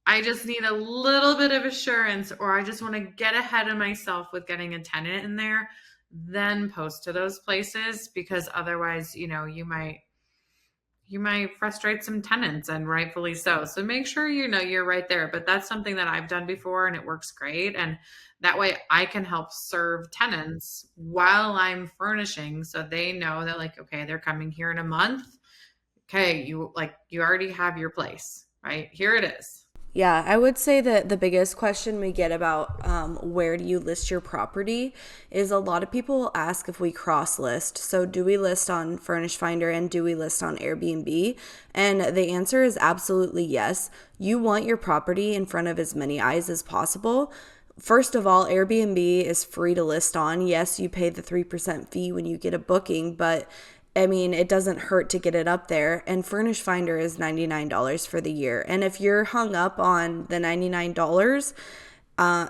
I just need a little bit of assurance, or I just want to get ahead of myself with getting a tenant in there, then post to those places, because otherwise, you might frustrate some tenants, and rightfully so. So make sure you're right there. But that's something that I've done before and it works great. And that way I can help serve tenants while I'm furnishing, so they know that, like, okay, they're coming here in a month. Okay, you already have your place, right? Here it is. Yeah, I would say that the biggest question we get about where do you list your property is a lot of people will ask if we cross list. So do we list on Furnish Finder and do we list on Airbnb? And the answer is absolutely yes. You want your property in front of as many eyes as possible. First of all, Airbnb is free to list on. Yes, you pay the 3% fee when you get a booking, but I mean, it doesn't hurt to get it up there. And Furnish Finder is $99 for the year. And if you're hung up on the $99,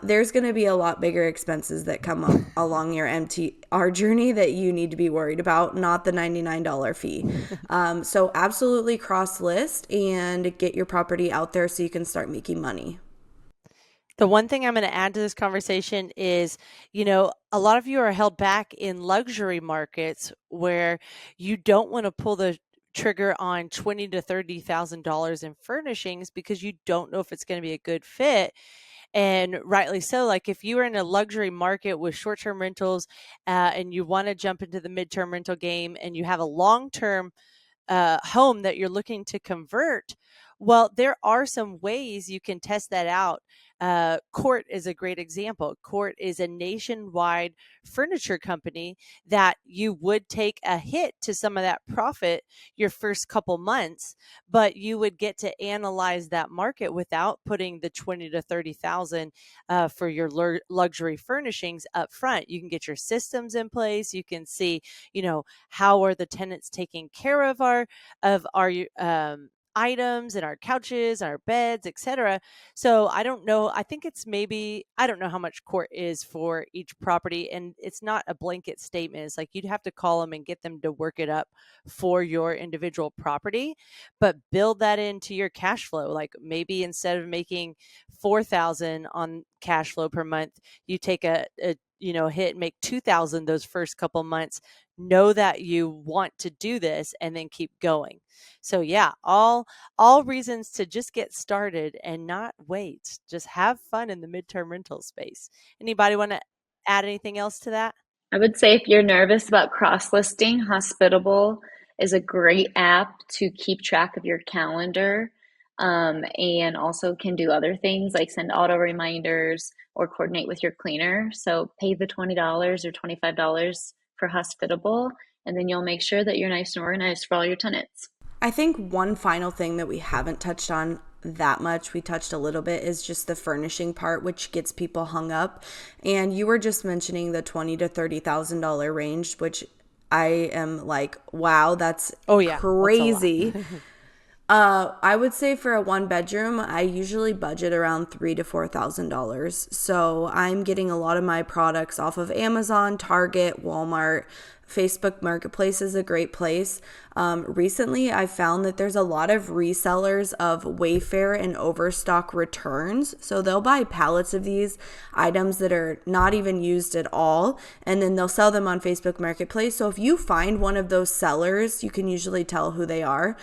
there's going to be a lot bigger expenses that come up along your MTR journey that you need to be worried about, not the $99 fee. So absolutely cross list and get your property out there so you can start making money. The one thing I'm going to add to this conversation is, a lot of you are held back in luxury markets where you don't want to pull the trigger on $20,000 to $30,000 in furnishings because you don't know if it's going to be a good fit. And rightly so. Like if you are in a luxury market with short-term rentals and you want to jump into the midterm rental game and you have a long-term home that you're looking to convert, well, there are some ways you can test that out. Court is a great example. Court is a nationwide furniture company that you would take a hit to some of that profit your first couple months, but you would get to analyze that market without putting the 20 to 30,000 for your luxury furnishings up front. You can get your systems in place. You can see, how are the tenants taking care of our items and our couches, our beds, etc. So I don't know. I think it's I don't know how much court is for each property, and it's not a blanket statement. It's like you'd have to call them and get them to work it up for your individual property, but build that into your cash flow. Like maybe instead of making $4,000 on cash flow per month, you take a hit and make $2,000 those first couple months. Know that you want to do this and then keep going. So yeah, all reasons to just get started and not wait. Just have fun in the midterm rental space. Anybody want to add anything else to that? I would say if you're nervous about cross-listing, Hospitable is a great app to keep track of your calendar, and also can do other things like send auto reminders or coordinate with your cleaner. So pay the $20 or $25 for Hospitable, and then you'll make sure that you're nice and organized for all your tenants. I think one final thing that we haven't touched on that much, we touched a little bit, is just the furnishing part, which gets people hung up. And you were just mentioning the $20,000 to $30,000 range, which I am like, wow, that's crazy. That's I would say for a 1-bedroom, I usually budget around $3,000 to $4,000. So I'm getting a lot of my products off of Amazon, Target, Walmart, Facebook Marketplace is a great place. Recently, I found that there's a lot of resellers of Wayfair and Overstock returns. So they'll buy pallets of these items that are not even used at all, and then they'll sell them on Facebook Marketplace. So if you find one of those sellers, you can usually tell who they are.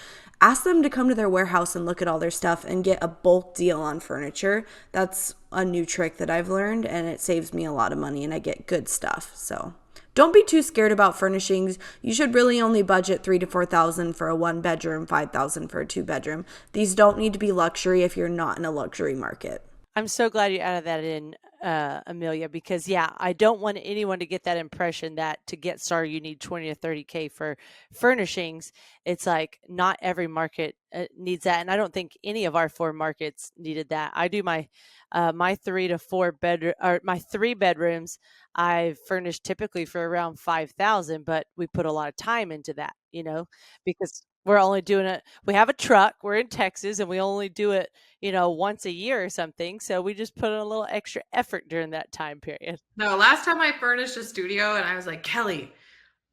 Ask them to come to their warehouse and look at all their stuff and get a bulk deal on furniture. That's a new trick that I've learned, and it saves me a lot of money, and I get good stuff. So don't be too scared about furnishings. You should really only budget $3,000 to $4,000 for a 1-bedroom, $5,000 for a 2-bedroom. These don't need to be luxury if you're not in a luxury market. I'm so glad you added that in, Amelia, because I don't want anyone to get that impression that to get started you need 20 to 30K for furnishings. It's like not every market needs that, and I don't think any of our 4 markets needed that. I do my 3 to 4 bedroom, or my 3 bedrooms. I've furnished typically for around 5,000, but we put a lot of time into that, because we're only doing it. We have a truck. We're in Texas, and we only do it, once a year or something. So we just put in a little extra effort during that time period. No, last time I furnished a studio, and I was like, Kelly,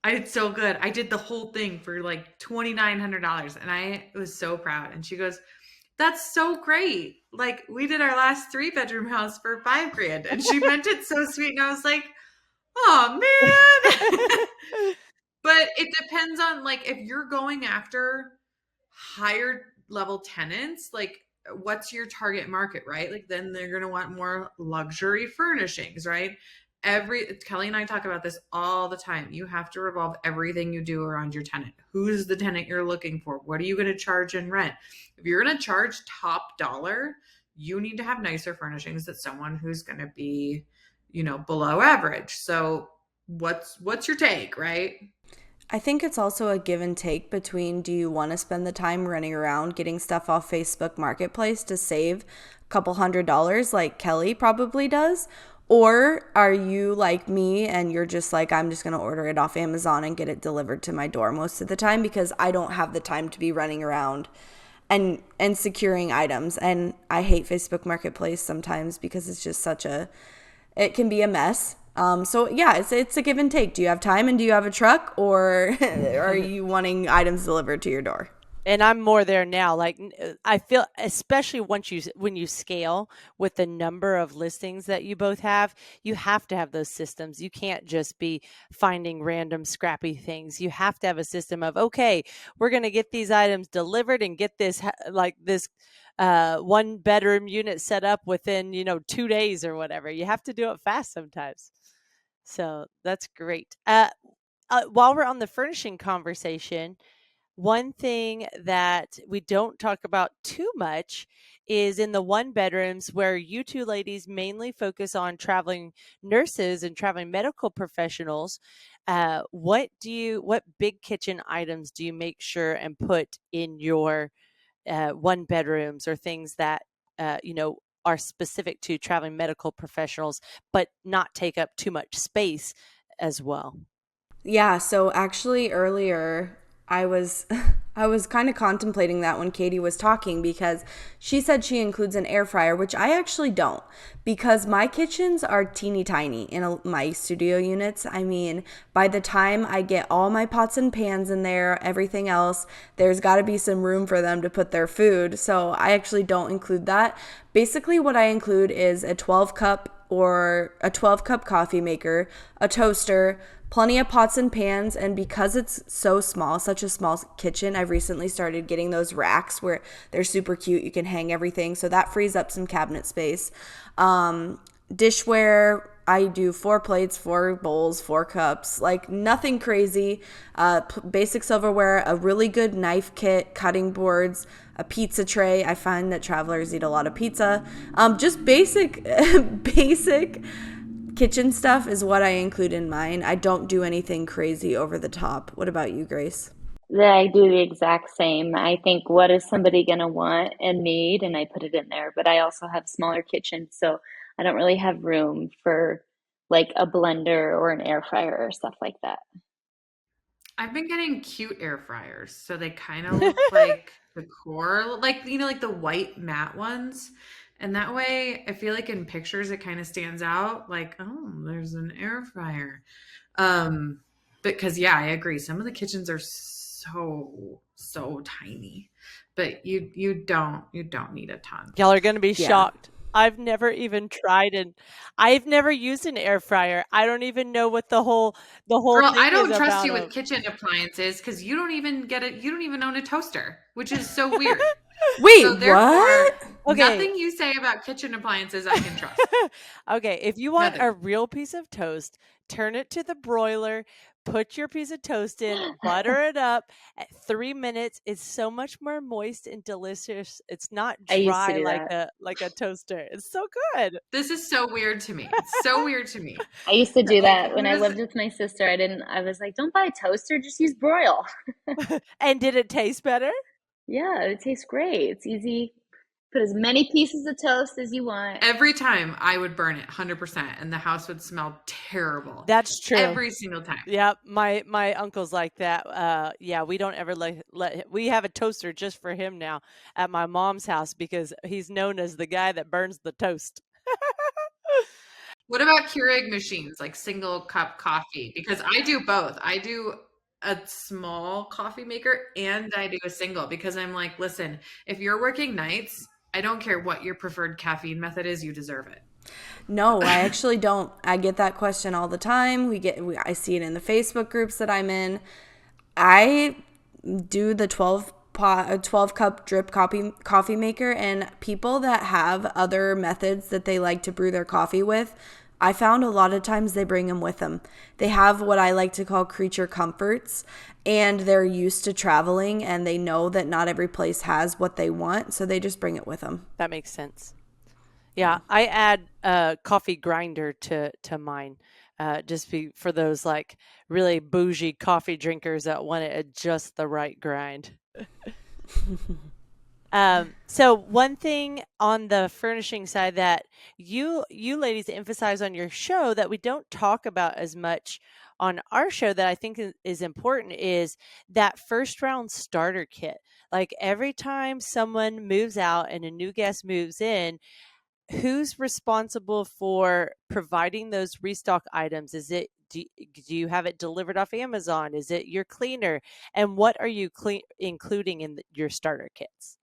I did so good. I did the whole thing for like $2,900, and I was so proud. And she goes, "That's so great. Like, we did our last 3-bedroom house for $5,000." And she meant it so sweet. And I was like, oh man. But it depends on, like, if you're going after higher level tenants, like, what's your target market, right? Like, then they're going to want more luxury furnishings, right? Kelly and I talk about this all the time. You have to revolve everything you do around your tenant. Who's the tenant you're looking for? What are you going to charge in rent? If you're going to charge top dollar, you need to have nicer furnishings than someone who's going to be, below average. So what's your take, right? I think it's also a give and take between, do you want to spend the time running around getting stuff off Facebook Marketplace to save a couple $100 like Kelly probably does? Or are you like me and you're just like, I'm just going to order it off Amazon and get it delivered to my door most of the time because I don't have the time to be running around and securing items. And I hate Facebook Marketplace sometimes because it's just it can be a mess. So yeah, it's a give and take. Do you have time and do you have a truck, or are you wanting items delivered to your door? And I'm more there now. Like, I feel, especially when you scale with the number of listings that you both have, you have to have those systems. You can't just be finding random scrappy things. You have to have a system of, okay, we're going to get these items delivered and get this 1-bedroom unit set up within 2 days or whatever. You have to do it fast sometimes. So that's great. While we're on the furnishing conversation, one thing that we don't talk about too much is in the 1-bedrooms where you two ladies mainly focus on traveling nurses and traveling medical professionals. What big kitchen items do you make sure and put in your 1-bedrooms, or things that are specific to traveling medical professionals, but not take up too much space as well? Yeah, so actually earlier I was kind of contemplating that when Katie was talking, because she said she includes an air fryer, which I actually don't, because my kitchens are teeny tiny in my studio units. I mean, by the time I get all my pots and pans in there, everything else, there's got to be some room for them to put their food. So I actually don't include that. Basically, what I include is a 12-cup coffee maker, a toaster, plenty of pots and pans, and because it's so small, such a small kitchen, I've recently started getting those racks where they're super cute. You can hang everything, so that frees up some cabinet space. Dishware, I do 4 plates, 4 bowls, 4 cups, like nothing crazy. Basic silverware, a really good knife kit, cutting boards, a pizza tray. I find that travelers eat a lot of pizza. Just basic kitchen stuff is what I include in mine. I don't do anything crazy over the top. What about you, Grace? I do the exact same. I think, what is somebody going to want and need? And I put it in there. But I also have smaller kitchens, so I don't really have room for like a blender or an air fryer or stuff like that. I've been getting cute air fryers. So they kind of look like the core, like, like the white matte ones. And that way, I feel like in pictures, it kind of stands out like, oh, there's an air fryer. Because yeah, I agree. Some of the kitchens are so tiny, but you don't need a ton. Y'all are going to be Yeah. shocked. I've never even tried and I've never used an air fryer. I don't even know what the whole Girl, thing I is don't trust about you with them. kitchen appliances because you don't even you don't even own a toaster, which is so weird. Wait, So therefore, what? Okay. nothing you say about kitchen appliances I can trust. Okay, if you want a Nothing. real piece of toast, turn it to the broiler, put your piece of toast in, butter it up at 3 minutes. It's so much more moist and delicious. It's not I used to dry do like that. a toaster. It's so good. This is so weird to me. It's so weird to me. I used to do Like, that when who I does lived with my sister. I was like, don't buy a toaster, just use broil. And did it taste better? Yeah, it tastes great. It's easy. Put as many pieces of toast as you want. every time I would burn it 100% and the house would smell terrible. That's true. Every single time. Yep, my uncle's like that. Yeah, we don't ever we have a toaster just for him now at my mom's house because he's known as the guy that burns the toast. What about Keurig machines, like single cup coffee? Because I do both. I do a small coffee maker and I do a single because I'm like, listen, if you're working nights, I don't care what your preferred caffeine method is, you deserve it. No, I actually don't. I get that question all the time. I see it in the Facebook groups that I'm in. I do the 12 cup drip coffee maker, and people that have other methods that they like to brew their coffee with, I found a lot of times they bring them with them. They have what I like to call creature comforts, and they're used to traveling and they know that not every place has what they want, so they just bring it with them. That makes sense. Yeah, I add a coffee grinder to mine, for those like really bougie coffee drinkers that want it at just the right grind. So one thing on the furnishing side that you ladies emphasize on your show that we don't talk about as much on our show that I think is important is that first round starter kit. Like every time someone moves out and a new guest moves in, who's responsible for providing those restock items? Is it do you have it delivered off Amazon? Is it your cleaner? And what are you including in your starter kits?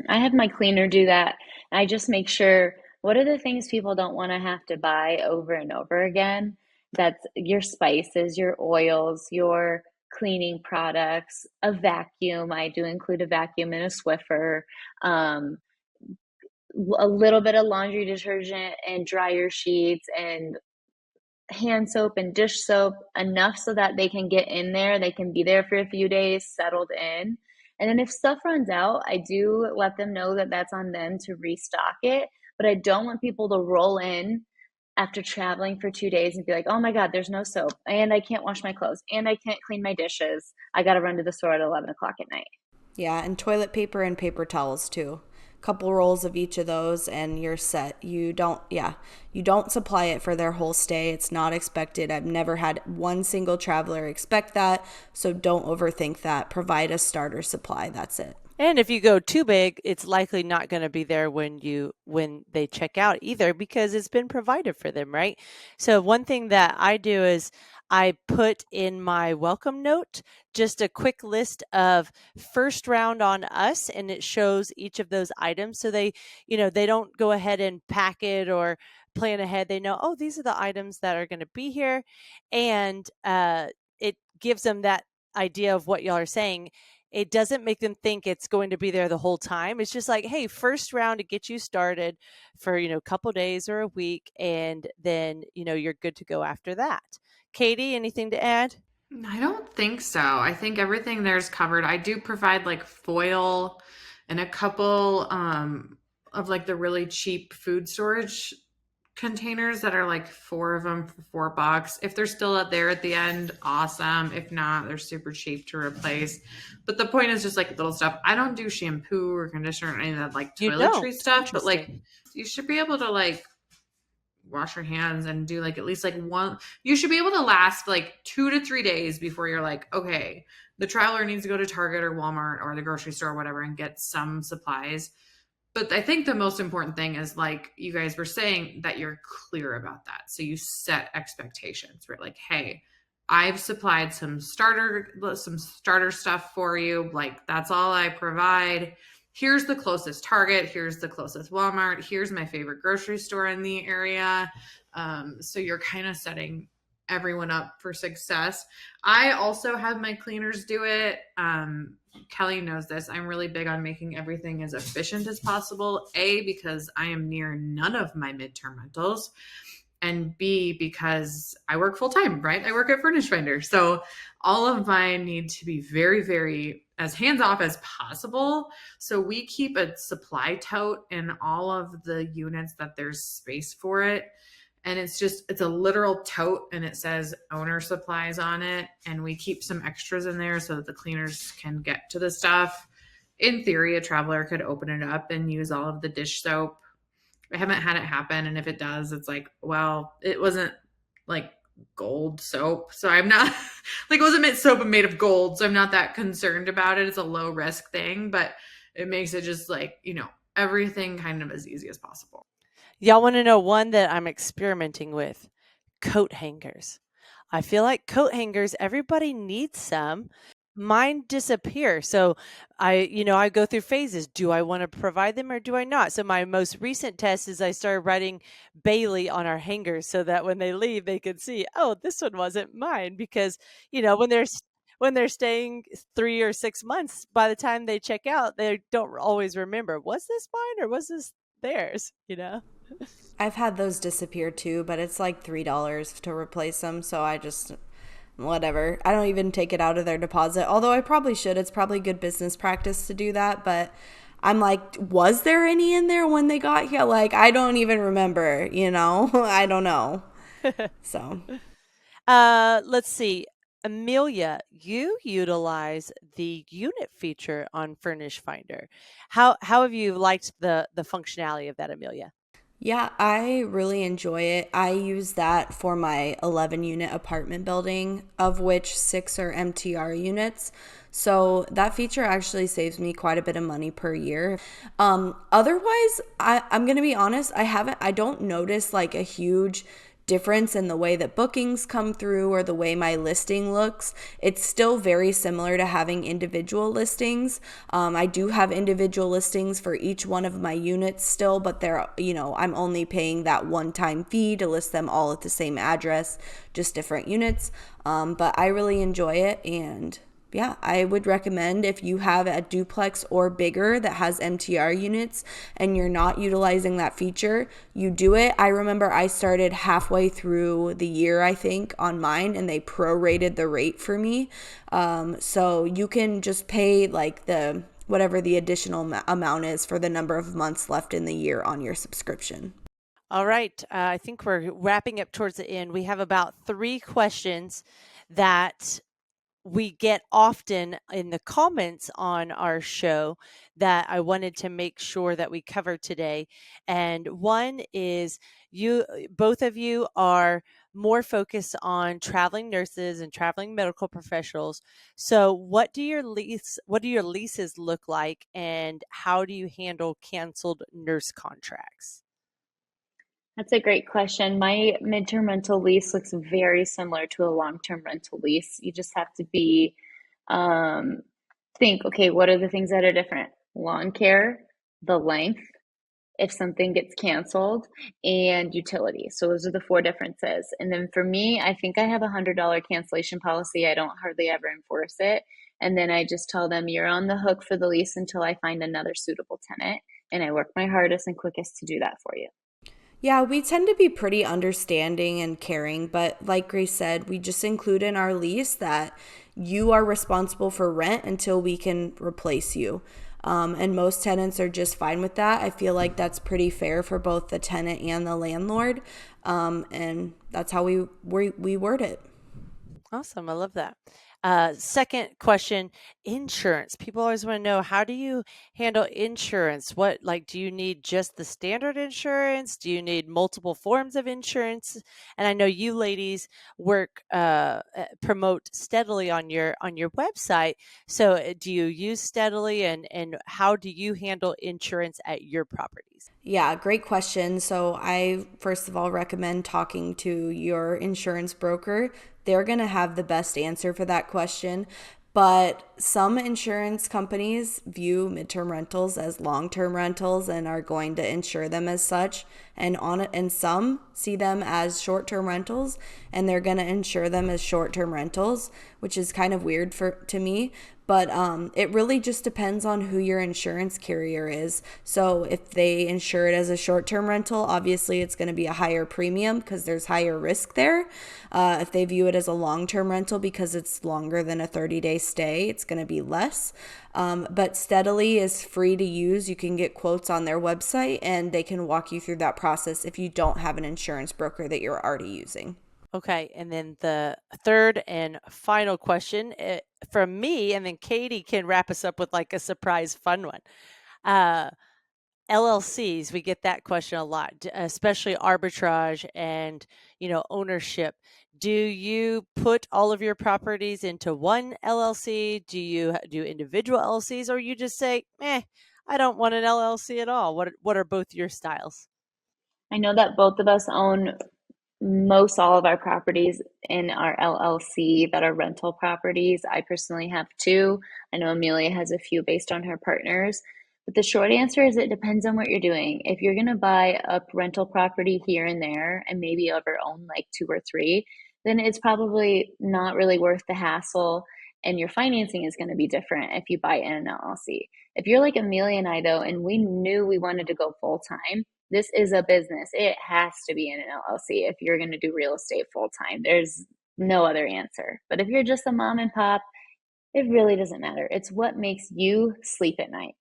I have my cleaner do that. I just make sure what are the things people don't want to have to buy over and over again? That's your spices, your oils, your cleaning products, a vacuum. I do include a vacuum and a Swiffer, a little bit of laundry detergent and dryer sheets and hand soap and dish soap, enough so that they can get in there, they can be there for a few days, settled in. And then if stuff runs out, I do let them know that that's on them to restock it. But I don't want people to roll in after traveling for 2 days and be like, oh my God, there's no soap, and I can't wash my clothes, and I can't clean my dishes. I got to run to the store at 11 o'clock at night. Yeah, and toilet paper and paper towels too. Couple rolls of each of those and you're set. You don't supply it for their whole stay. It's not expected. I've never had one single traveler expect that, so don't overthink that. Provide a starter supply. That's it. And if you go too big, it's likely not going to be there when they check out either because it's been provided for them, right? So one thing that I do is I put in my welcome note just a quick list of first round on us, and it shows each of those items. So they don't go ahead and pack it or plan ahead. They know, oh, these are the items that are going to be here. And it gives them that idea of what y'all are saying. It doesn't make them think it's going to be there the whole time. It's just like, hey, first round to get you started for, a couple days or a week. And then, you're good to go after that. Katie, anything to add? I don't think so. I think everything there's covered. I do provide like foil and a couple of like the really cheap food storage containers that are like 4 of them for $4. If they're still out there at the end, awesome. If not, they're super cheap to replace. But the point is just like little stuff. I don't do shampoo or conditioner or any of that like toiletry stuff, but like you should be able to like wash your hands and do like at least like one. You should be able to last like 2 to 3 days before you're like, okay, the traveler needs to go to Target or Walmart or the grocery store or whatever and get some supplies. But I think the most important thing is, like you guys were saying, that you're clear about that. So you set expectations, right? Like, hey, I've supplied some starter stuff for you. Like, that's all I provide. Here's the closest Target. Here's the closest Walmart. Here's my favorite grocery store in the area. So you're kind of setting everyone up for success. I also have my cleaners do it. Kelly knows this. I'm really big on making everything as efficient as possible. A, because I am near none of my midterm rentals. And B, because I work full time, right? I work at Furnish Finder. So all of mine need to be very, very as hands off as possible. So we keep a supply tote in all of the units that there's space for it. And it's a literal tote, and it says owner supplies on it. And we keep some extras in there so that the cleaners can get to the stuff. In theory, a traveler could open it up and use all of the dish soap. I haven't had it happen. And if it does, it's like, well, it wasn't like gold soap. So I'm not like, it wasn't mint soap made of gold. So I'm not that concerned about it. It's a low risk thing, but it makes it just like, everything kind of as easy as possible. Y'all want to know one that I'm experimenting with? Coat hangers. I feel like coat hangers, everybody needs some. Mine disappear. So I go through phases. Do I want to provide them or do I not? So my most recent test is I started writing Bailey on our hangers so that when they leave, they could see, oh, this one wasn't mine. Because, when they're staying 3 or 6 months, by the time they check out, they don't always remember, was this mine or was this theirs? I've had those disappear too, but it's like $3 to replace them. So I just, whatever. I don't even take it out of their deposit, although I probably should. It's probably good business practice to do that. But I'm like, was there any in there when they got here? Like, I don't even remember, I don't know. So, let's see. Amelia, you utilize the unit feature on Furnish Finder. How have you liked the functionality of that, Amelia? Yeah, I really enjoy it. I use that for my 11-unit apartment building, of which 6 are MTR units. So that feature actually saves me quite a bit of money per year. Otherwise, I'm going to be honest, I don't notice like a huge difference in the way that bookings come through or the way my listing looks. It's still very similar to having individual listings. I do have individual listings for each one of my units still, but they're, I'm only paying that one-time fee to list them all at the same address, just different units. But I really enjoy it, and yeah, I would recommend if you have a duplex or bigger that has MTR units and you're not utilizing that feature, you do it. I remember I started halfway through the year, I think, on mine, and they prorated the rate for me. So you can just pay like whatever the additional amount is for the number of months left in the year on your subscription. All right. I think we're wrapping up towards the end. We have about 3 questions that we get often in the comments on our show that I wanted to make sure that we cover today. And one is, both of you are more focused on traveling nurses and traveling medical professionals. So what do your leases look like, and how do you handle canceled nurse contracts? That's a great question. My midterm rental lease looks very similar to a long-term rental lease. You just have to think, okay, what are the things that are different? Lawn care, the length, if something gets canceled, and utility. So those are the 4 differences. And then for me, I think I have a $100 cancellation policy. I don't hardly ever enforce it. And then I just tell them, you're on the hook for the lease until I find another suitable tenant. And I work my hardest and quickest to do that for you. Yeah, we tend to be pretty understanding and caring, but like Grace said, we just include in our lease that you are responsible for rent until we can replace you. And most tenants are just fine with that. I feel like that's pretty fair for both the tenant and the landlord. And that's how we word it. Awesome. I love that. Second question, insurance. People always want to know, how do you handle insurance? Do you need just the standard insurance? Do you need multiple forms of insurance? And I know you ladies promote Steadily on your website. So do you use Steadily, and how do you handle insurance at your properties? Yeah, great question. So I first of all recommend talking to your insurance broker they're going to have the best answer for that question. But some insurance companies view midterm rentals as long-term rentals and are going to insure them as such. And some see them as short-term rentals and they're going to insure them as short-term rentals, which is kind of weird to me. But it really just depends on who your insurance carrier is. So if they insure it as a short-term rental, obviously it's going to be a higher premium because there's higher risk there. If they view it as a long-term rental because it's longer than a 30-day stay, it's going to be less. But Steadily is free to use. You can get quotes on their website and they can walk you through that process if you don't have an insurance broker that you're already using. Okay, and then the third and final question from me, and then Katie can wrap us up with like a surprise fun one. LLCs, we get that question a lot, especially arbitrage and, ownership. Do you put all of your properties into one LLC? Do you do individual LLCs, or you just say, I don't want an LLC at all? What are both your styles? I know that both of us own most all of our properties in our LLC that are rental properties. I personally have 2. I know Amelia has a few based on her partners. But the short answer is it depends on what you're doing. If you're going to buy a rental property here and there and maybe ever own like 2 or 3, then it's probably not really worth the hassle and your financing is going to be different if you buy in an LLC. If you're like Amelia and I though, and we knew we wanted to go full time, this is a business. It has to be in an LLC if you're going to do real estate full time. There's no other answer. But if you're just a mom and pop, it really doesn't matter. It's what makes you sleep at night.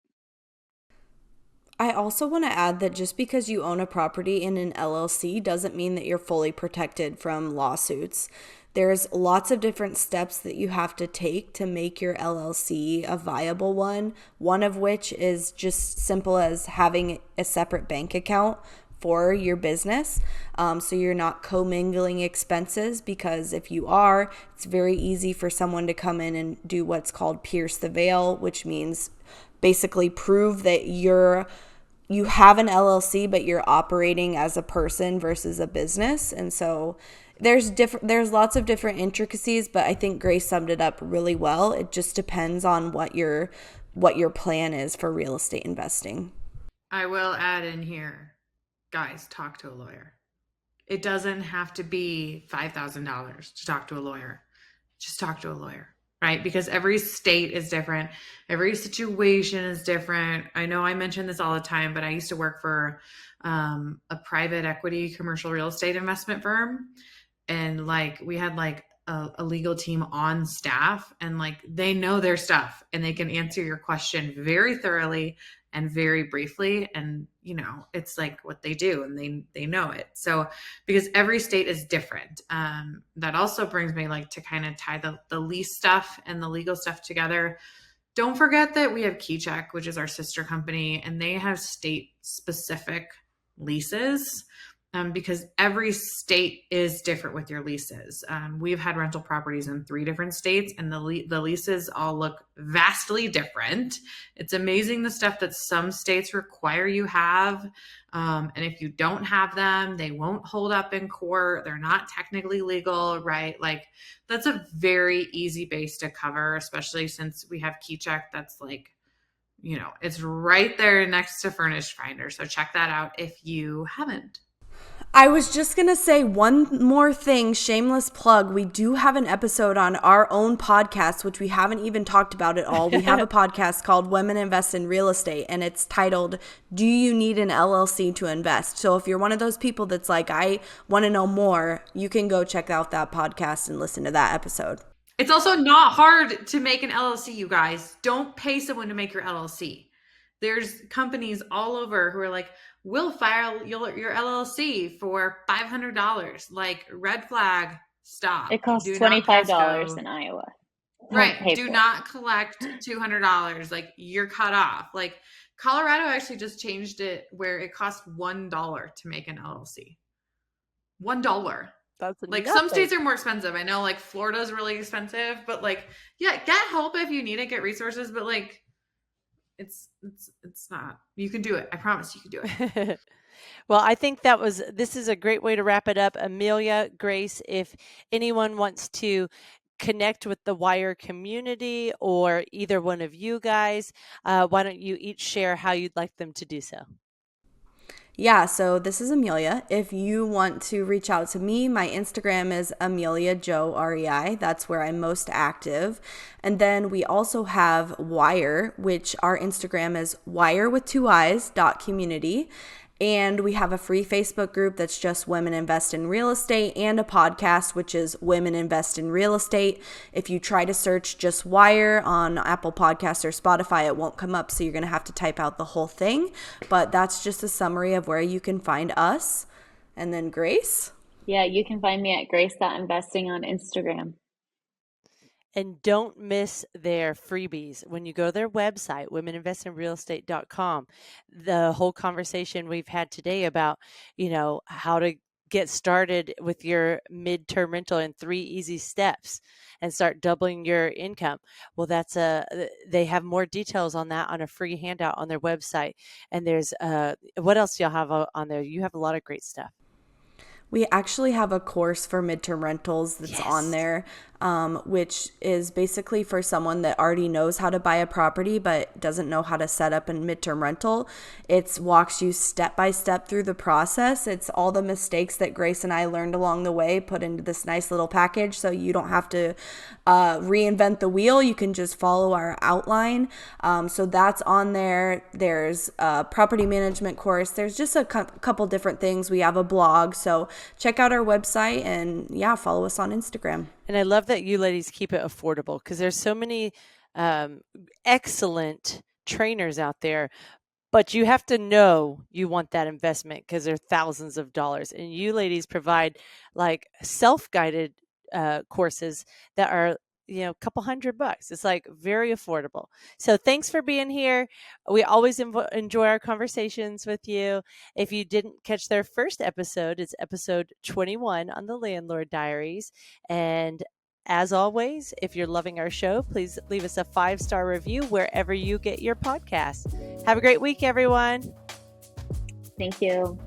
I also want to add that just because you own a property in an LLC doesn't mean that you're fully protected from lawsuits. There's lots of different steps that you have to take to make your LLC a viable one of which is just simple as having a separate bank account for your business. So you're not commingling expenses, because if you are, it's very easy for someone to come in and do what's called pierce the veil, which means basically prove that you have an LLC, but you're operating as a person versus a business. And so there's lots of different intricacies, but I think Grace summed it up really well. It just depends on what your plan is for real estate investing. I will add in here, guys, talk to a lawyer. It doesn't have to be $5,000 to talk to a lawyer. Just talk to a lawyer, right? Because every state is different. Every situation is different. I know I mention this all the time, but I used to work for a private equity commercial real estate investment firm. And like we had like a legal team on staff, and like they know their stuff and they can answer your question very thoroughly and very briefly. And, it's like what they do and they know it. So because every state is different, that also brings me like to kind of tie the lease stuff and the legal stuff together. Don't forget that we have KeyCheck, which is our sister company, and they have state specific leases. Because every state is different with your leases. We've had rental properties in 3 different states, and the leases all look vastly different. It's amazing the stuff that some states require you have. And if you don't have them, they won't hold up in court. They're not technically legal, right? Like that's a very easy base to cover, especially since we have KeyCheck that's like, it's right there next to Furnished Finder. So check that out if you haven't. I was just going to say one more thing, shameless plug. We do have an episode on our own podcast, which we haven't even talked about at all. We have a podcast called Women Invest in Real Estate, and it's titled, Do You Need an LLC to Invest? So if you're one of those people that's like, I want to know more, you can go check out that podcast and listen to that episode. It's also not hard to make an LLC, you guys. Don't pay someone to make your LLC. There's companies all over who are like, we'll file your LLC for $500. Like, red flag, stop. It costs $25 in Iowa. Right. Do not collect $200. Like, you're cut off. Like, Colorado actually just changed it where it costs $1 to make an LLC. $1. That's like nothing. Some states are more expensive. I know like Florida's really expensive, but like, yeah, get help if you need it, get resources, but like, it's not. You can do it. I promise you can do it. Well, I think this is a great way to wrap it up. Amelia, Grace, if anyone wants to connect with the WIIRE community or either one of you guys, why don't you each share how you'd like them to do so? Yeah, so this is Amelia. If you want to reach out to me, my Instagram is Amelia Jo REI. That's where I'm most active. And then we also have WIIRE, which our Instagram is WIIRE.community. And we have a free Facebook group that's just Women Invest in Real Estate, and a podcast, which is Women Invest in Real Estate. If you try to search just WIIRE on Apple Podcasts or Spotify, it won't come up, so you're going to have to type out the whole thing. But that's just a summary of where you can find us. And then Grace? Yeah, you can find me at grace.investing on Instagram. And don't miss their freebies. When you go to their website, womeninvestinrealestate.com, the whole conversation we've had today about, how to get started with your midterm rental in 3 easy steps and start doubling your income. Well, they have more details on that on a free handout on their website. And there's, what else do y'all have on there? You have a lot of great stuff. We actually have a course for midterm rentals that's on there, which is basically for someone that already knows how to buy a property but doesn't know how to set up a midterm rental. It walks you step by step through the process. It's all the mistakes that Grace and I learned along the way put into this nice little package, so you don't have to reinvent the wheel. You can just follow our outline. So that's on there. There's a property management course. There's just a couple different things. We have a blog, so check out our website and follow us on Instagram. And I love that you ladies keep it affordable, because there's so many excellent trainers out there, but you have to know you want that investment because they're thousands of dollars. And you ladies provide like self-guided courses that are a couple $100. It's like very affordable. So thanks for being here. We always enjoy our conversations with you. If you didn't catch their first episode, it's episode 21 on the Landlord Diaries. And as always, if you're loving our show, please leave us a 5-star review wherever you get your podcast. Have a great week, everyone. Thank you.